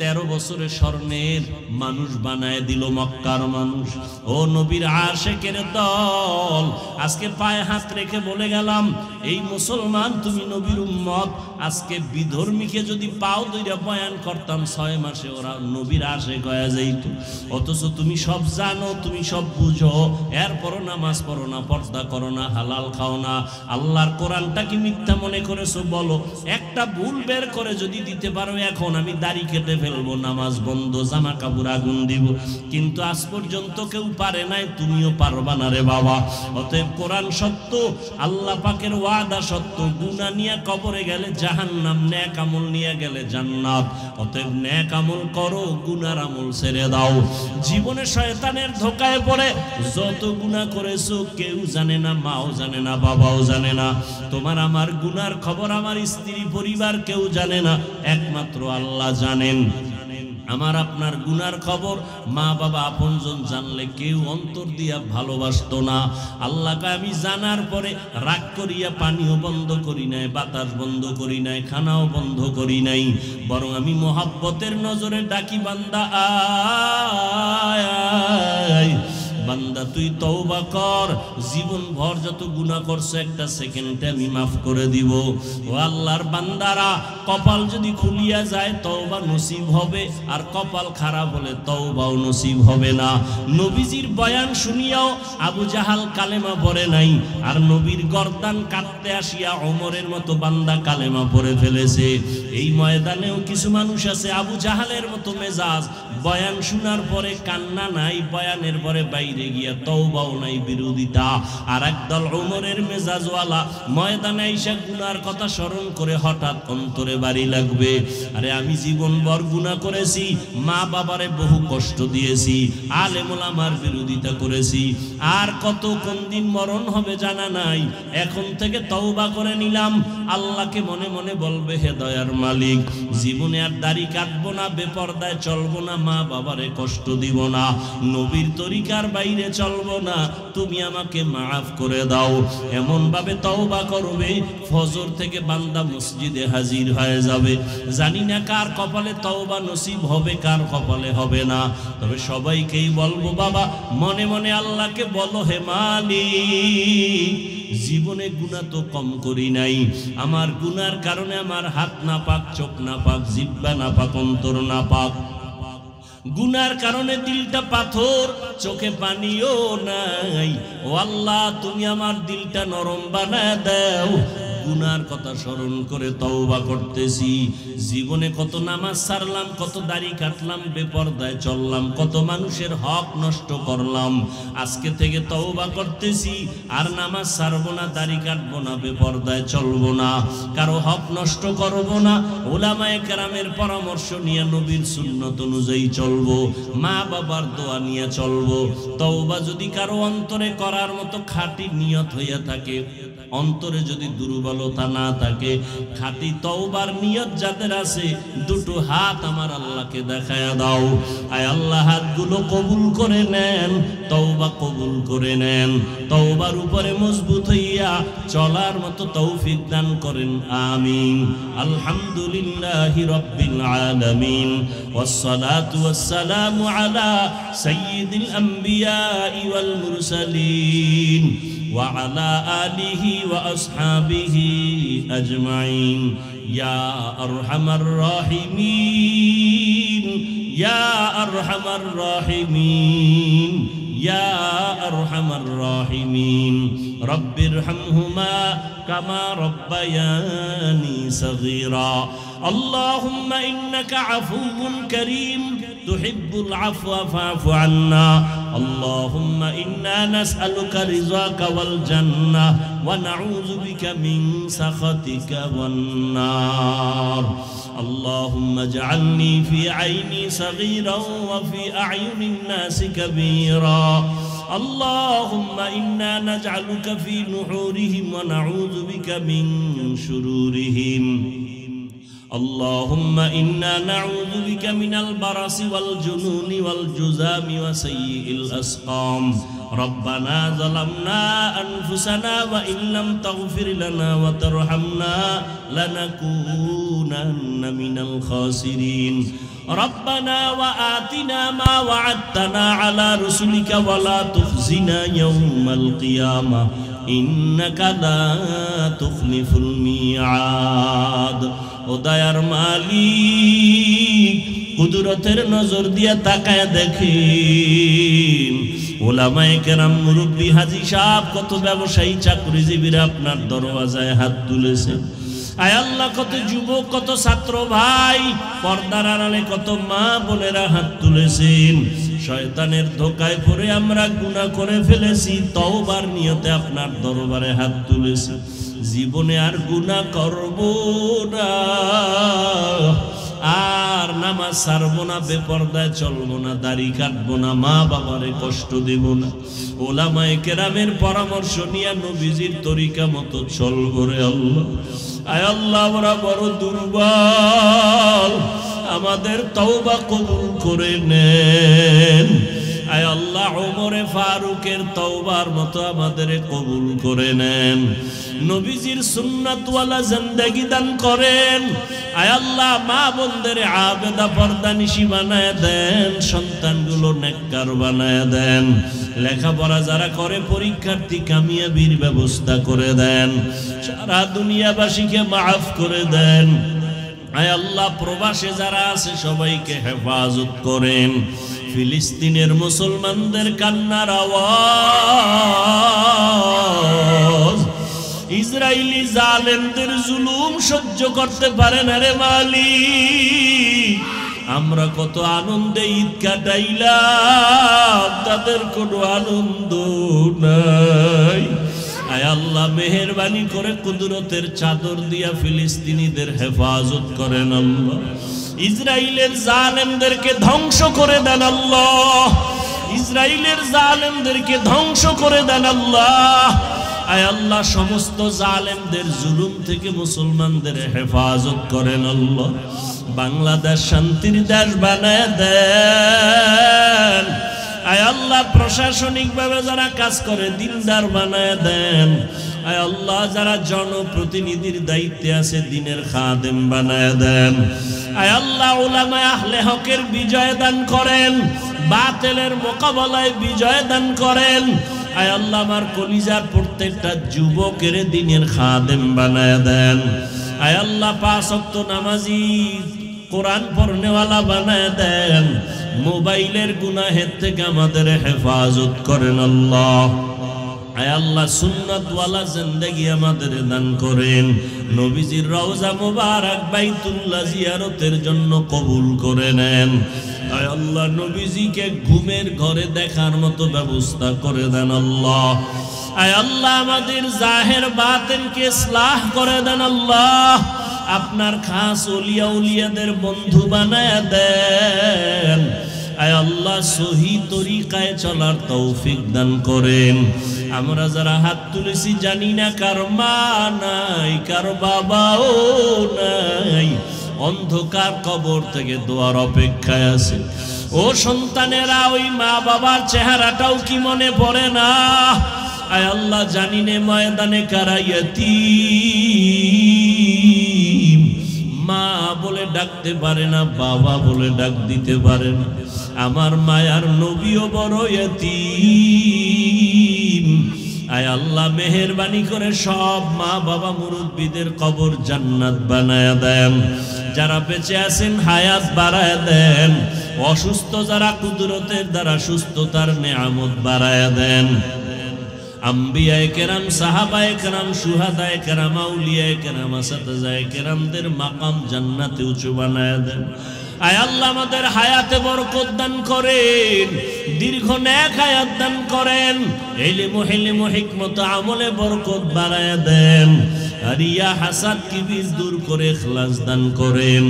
13 বছরের স্বর্ণের মানুষ বানায় দিল মক্কার মানুষ। ও নবীর আশিকের দল, আজকে পায়ে হাত রেখে বলে গেলাম, এই মুসলমান তুমি নবীর উম্মত। আজকে বিধর্মীকে যদি পাও দইরা বয়ান করতাম 6 মাসে ওরা নবীর আশিক হয়ে যাইত। অথচ তুমি সব জানো, তুমি সব বুঝো, এরপরও নামাজ পড়ো না, পর্দা করো না, হালাল খাও না, আল্লাহর কোরআনটা কি মিথ্যা মনে করেছো? বলো। একটা ভুল বের করে যদি দিতে পারো, এখন আমি দাড়ি কেটে ফেলবো, নামাজ বন্ধ, জামা কাপড় আগুন দিব, কিন্তু আজ পর্যন্ত কেউ পারে নাই, তুমিও পারবা না রে বাবা। অতএব কোরআন সত্য, আল্লাহ পাকের ওয়াদা সত্য। গুনাহ নিয়ে কবরে গেলে জাহান্নাম, নেক আমল নিয়ে গেলে জান্নাত। অতএব নেক আমল করো, গুনার আমল ছেড়ে দাও। জীবনে শয়তানের ধোকায় পড়ে যত গুনাহ করেছো কেউ জানে না, মাও জানে না, বাবাও জানে না। তোমার আমার গুনার খবর আমার স্ত্রী পরিবার কেউ জানে না, একমাত্র আল্লাহ জানেন। আমার আপনার গুনার খবর মা বাবা আপনজন জানলে কেউ অন্তর দিয়া ভালোবাসতো না। আল্লাহকে আমি জানার পরে রাগ করিয়া পানিও বন্ধ করি নাই, বাতাস বন্ধ করি নাই, খানাও বন্ধ করি নাই, বরং আমি মোহাব্বতের নজরে ডাকি, বান্দা আয়, বান্দা তুই তওবা কর, জীবন ভর যত গুনাহ করছো একটা সেকেন্ডে আমি মাফ করে দিব। ও আল্লাহর বান্দারা, কপাল যদি খুলিয়া যায় তওবা নসিব হবে, আর কপাল খারাপ হলে তওবাও নসিব হবে না। নবীজির বয়ান শুনিয়াও আবু জাহাল কালেমা পড়ে নাই, আর নবীর গর্দান কাটতে আসিয়া ওমরের মতো বান্দা কালেমা পড়ে ফেলেছে। এই ময়দানেও কিছু মানুষ আছে আবু জাহালের মতো মেজাজ, বয়ান শোনার পরে কান্না নাই, বয়ানের পরে বাইরে গিয়া তওবাও নাই, বিরোধিতা। আর একদল ওমরের মেজাজওয়ালা ময়দানে এসে গুনার কথা স্মরণ করে হঠাৎ অন্তরে বাড়ি লাগবে, আরে আমি জীবনভর গুনাহ করেছি, মা বাবারে বহু কষ্ট দিয়েছি, আলেম ওলামার বিরোধিতা করেছি, আর কত কোন দিন মরণ হবে জানা নাই, এখন থেকে তওবা করে নিলাম। আল্লাহকে মনে মনে বলবে, হে দয়ার মালিক, জীবনে আর দাড়ি কাটবো না, বেপরদায় চলবো না, মা বাবারে কষ্ট দিব না, নবীর তরিকার বাইরে চলবো না, তুমি আমাকে মাফ করে দাও। এমন ভাবে তওবা করবে, ফজর থেকে বান্দা মসজিদে হাজির হয়ে যাবে। জানি না কার কপালে তওবা নসিব হবে, কার কপালে হবে না, তবে সবাইকেই বলবো, বাবা মনে মনে আল্লাহকে বলো, হে মালিক, জীবনে গুনাহ তো কম করি নাই, আমার গুনার কারণে আমার হাত না পাক, চোখ না পাক, জিহ্বা না পাক, অন্তর না পাক, গুনার কারণে দিলটা পাথর, চোখে পানিও নাই। ও আল্লাহ, তুমি আমার দিলটা নরম বানায় দাও। গুনার কথা স্মরণ করে তওবা করতেছি। জীবনে কত নামাজ ছাড়লাম, কত দাড়ি কাটলাম, বেপরদায় চললাম, কত মানুষের হক নষ্ট করলাম। আজকে থেকে তওবা করতেছি, আর নামাজ ছাড়বো না, দাড়ি কাটবো না, বেপরদায় চলবো না, কারো হক নষ্ট করবো না, উলামায়ে কেরামের পরামর্শ নিয়ে নবীর সুন্নত অনুযায়ী চলবো, মা বাবার দোয়া নিয়ে চলবো। তওবা যদি কারো অন্তরে করার মতো খাঁটি নিয়ত হইয়া থাকে, অন্তরে যদি দুর্বলতা না থাকে, খাঁটি তওবার নিয়ত যাদের আছে, দুটো হাত আমার আল্লাহকে দেখায়া দাও। আয় আল্লাহ, হাতগুলো কবুল করে নেন, তওবা কবুল করে নেন, তওবার উপরে মজবুত হইয়া চলার মতো তৌফিক দান করেন, আমিন। আলহামদুলিল্লাহি রাব্বিল আলামিন, ওয়াসসালাতু ওয়াসসালামু আলা সাইয়্যিদিল আমবিয়া ওয়াল মুরসালিন وعلى آله وأصحابه أجمعين يا أرحم الراحمين يا أرحم الراحمين يا أرحم الراحمين رب ارحمهما كما ربياني صغيرا اللهم إنك عفو كريم تحب العفو فاعف عنا اللهم إنا نسألك رضاك والجنة ونعوذ بك من سخطك والنار اللهم اجعلني في عيني صغيرا وفي أعين الناس كبيرا اللهم إنا نجعلك في نحورهم ونعوذ بك من شرورهم اللهم إنا نعوذ بك من البرص والجنون والجذام وسيء الأسقام ربنا ظلمنا أنفسنا وإن لم تغفر لنا وترحمنا لنكونن من الخاسرين ربنا وآتنا ما وعدتنا على رسلك ولا تخزنا يوم القيامة إنك لا تخلف الميعاد ও দয়ার মালিক কুদরতের নজর দিয়া তাকায় দেখেন ওলামায়ে কেরাম মুরব্বি হাজী সাহেব কত ব্যবসায়ী চাকরিজীবীরা আপনার দরওয়াজায় হাত তুলেছে আয় আল্লাহ কত যুবক কত ছাত্র ভাই পর্দার আড়ালে কত মা বোনেরা হাত তুলেছেন শয়তানের ধোঁকায় পড়ে আমরা গুনাহ করে ফেলেছি তওবার নিয়তে আপনার দরবারে হাত তুলেছি জীবনে আর গুনাহ করব না আর নামাজ ছাড়বো না বেপরদায় চলবো না দাড়ি কাটবো না মা বাবারে কষ্ট দেব না ওলামায়ে কেরামের পরামর্শ নিয়ে নবীজির তরিকা মতো চলবো রে আল্লাহ আয় আল্লাহ আমরা বড় দুর্বল আমাদের তওবা কবুল করে নেন আয় আল্লাহ ওমরে ফারুকের তওবার মতো আমাদের কবুল করে নেন নবীজির সুন্নাতওয়ালা জিন্দেগি দান করেন আয় আল্লাহ মা বোনদের আবেদা পর্দানিশী বানায় দেন সন্তানগুলো নেককার বানায় দেন লেখাপড়া যারা করে পরীক্ষার্থী কামিয়াবির ব্যবস্থা করে দেন সারা দুনিয়াবাসীকে মাফ করে দেন আয় আল্লাহ প্রবাসে যারা আছে সবাইকে হেফাজত করেন ফিলিস্তিনের মুসলমানদের কান্নার আওয়াজ ইসরায়েলি জালেমদের জুলুম সহ্য করতে পারে না রে মালিক আমরা কত আনন্দে ঈদ কাটাইলাম তাদের কোনো আনন্দ নাই আয় আল্লাহ মেহেরবানি করে কুদরতের চাদর দিয়া ফিলিস্তিনিদের হেফাজত করেন আল্লাহ ইসরায়েলের জালেমদেরকে ধ্বংস করে দেন আল্লাহ ইসরায়েলের জালেমদেরকে ধ্বংস করে দেন আল্লাহ আয় আল্লাহ সমস্ত জালেমদের জুলুম থেকে মুসলমানদের হেফাজত করেন আল্লাহ বাংলাদেশ শান্তির দেশ বানায় দেন আয় আল্লাহ প্রশাসনিকভাবে যারা কাজ করে দিনদার বানায় দেন আয় আল্লাহ যারা জনপ্রতিনিধির দায়িত্বে আছে দিনের খাদেম বানায় দেন আয় আল্লাহ উলামায়ে আহলে হকের বিজয় দান করেন বাতিলের মোকাবেলায় বিজয় দান করেন আয় আল্লাহ আমার কলিজার প্রত্যেকটা যুবকের দিনের খাদেম বানায় দেন আয় আল্লাহ পাঁচ ওয়াক্ত নামাজি কোরআন পড়নেওয়ালা বানায় দেন মোবাইলের গুনাহের থেকে আমাদের হেফাজত করেন আল্লাহ আয় আল্লাহ সুন্নাতওয়ালা জিন্দেগি আমাদের দান করেন নবীজির রওজা মুবারক বাইতুল্লাহ জিয়ারতের জন্য কবুল করে নেন আয় আল্লাহ নবীজিকে ঘুমের ঘরে দেখার মতো ব্যবস্থা করে দেন আল্লাহ আয় আল্লাহ আমাদের জাহের বাতিনকে ইসলাহ করে দেন আল্লাহ আপনার খাস ওলিয়া উলিয়াদের বন্ধু বানায় দেন আয় আল্লাহ সহি তরিকায় চলার তৌফিক দান করেন আমরা যারা হাত তুলেছি জানি না কার মা নাই কার বাবাও নাই অন্ধকার কবর থেকে দোয়ার অপেক্ষায় আছে ও সন্তানেরা ওই মা বাবার চেহারাটাও কি মনে পড়ে না আয় আল্লাহ জানি নে ময়দানে কারা ইয়াতীম মা বলে ডাকতে পারে না বাবা বলে ডাক দিতে পারে না আমার মায়ার নবীও বড় ইয়াতীম আয় আল্লাহ মেহেরবানি করে সব মা বাবা মুরব্বীদের কবর জান্নাত বানায়া দেন যারা বেঁচে আছেন হায়াত বাড়ায়া দেন অসুস্থ যারা কুদরতের দ্বারা সুস্থতার নেয়ামত বাড়ায়া দেন আম্বিয়ায়ে কেরাম সাহাবায়ে কেরাম শুহাদায়ে কেরাম আউলিয়ায়ে কেরাম আসাতাজায়ে কেরামদের মাকাম জান্নাতে উঁচু বানায়া দেন আয় আল্লাহ আমাদের হায়াতে বরকত দান করেন দীর্ঘ নেক হায়াত দান করেন ইলম হিকমত আমলে বরকত বাড়ায়া দেন রিয়া হাসাদ কিবির দূর করে ইখলাস দান করেন,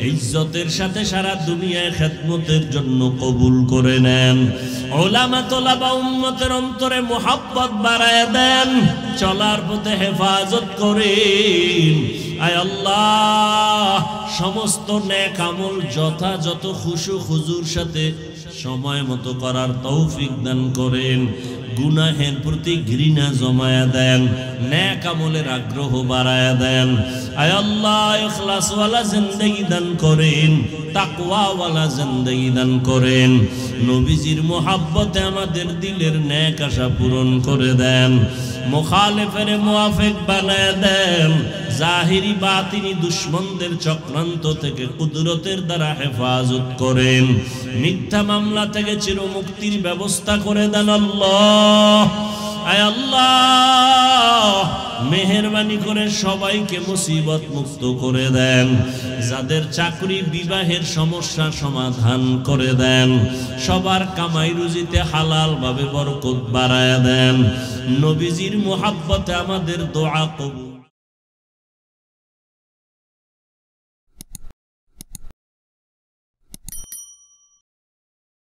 ইজ্জতের সাথে সারা দুনিয়ায় খেদমতের জন্য কবুল করে নেন। উলামা তোলাবা উম্মতের অন্তরে মুহাব্বত বাড়ায় দেন, চলার পথে হেফাজত করেন। আয় আল্লাহ, সমস্ত নেক আমল যথাযথ খুশু খুজুর সাথে সময় মতো করার তৌফিক দান করেন। গুনাহের প্রতি ঘৃণা জমায়া দেন, নেক আমলের আগ্রহ বাড়ায়া দেন। আয় আল্লাহ, ইখলাসওয়ালা জিন্দেগি দান করেন, তাকওয়াওয়ালা জিন্দেগি দান করেন। নবীজির মোহাব্বতে আমাদের দিলের নেক আশা পূরণ করে দেন, মুখালেফের মুআফিক বানায় দেন। জাহিরি বাতিনি দুশ্মনদের চক্রান্ত থেকে কুদরতের দ্বারা হেফাজত করেন, মিথ্যা মামলা থেকে চিরমুক্তির ব্যবস্থা করে দেন আল্লাহ। আয় আল্লাহ, মেহেরবানি করে সবাইকে মুসিবত মুক্ত করে দেন, যাদের চাকরি বিবাহের সমস্যা সমাধান করে দেন, সবার কামাই রুজিতে হালাল ভাবে বরকত বাড়ায় দেন। নবীজির মুহাব্বতে আমাদের দোয়া কবুল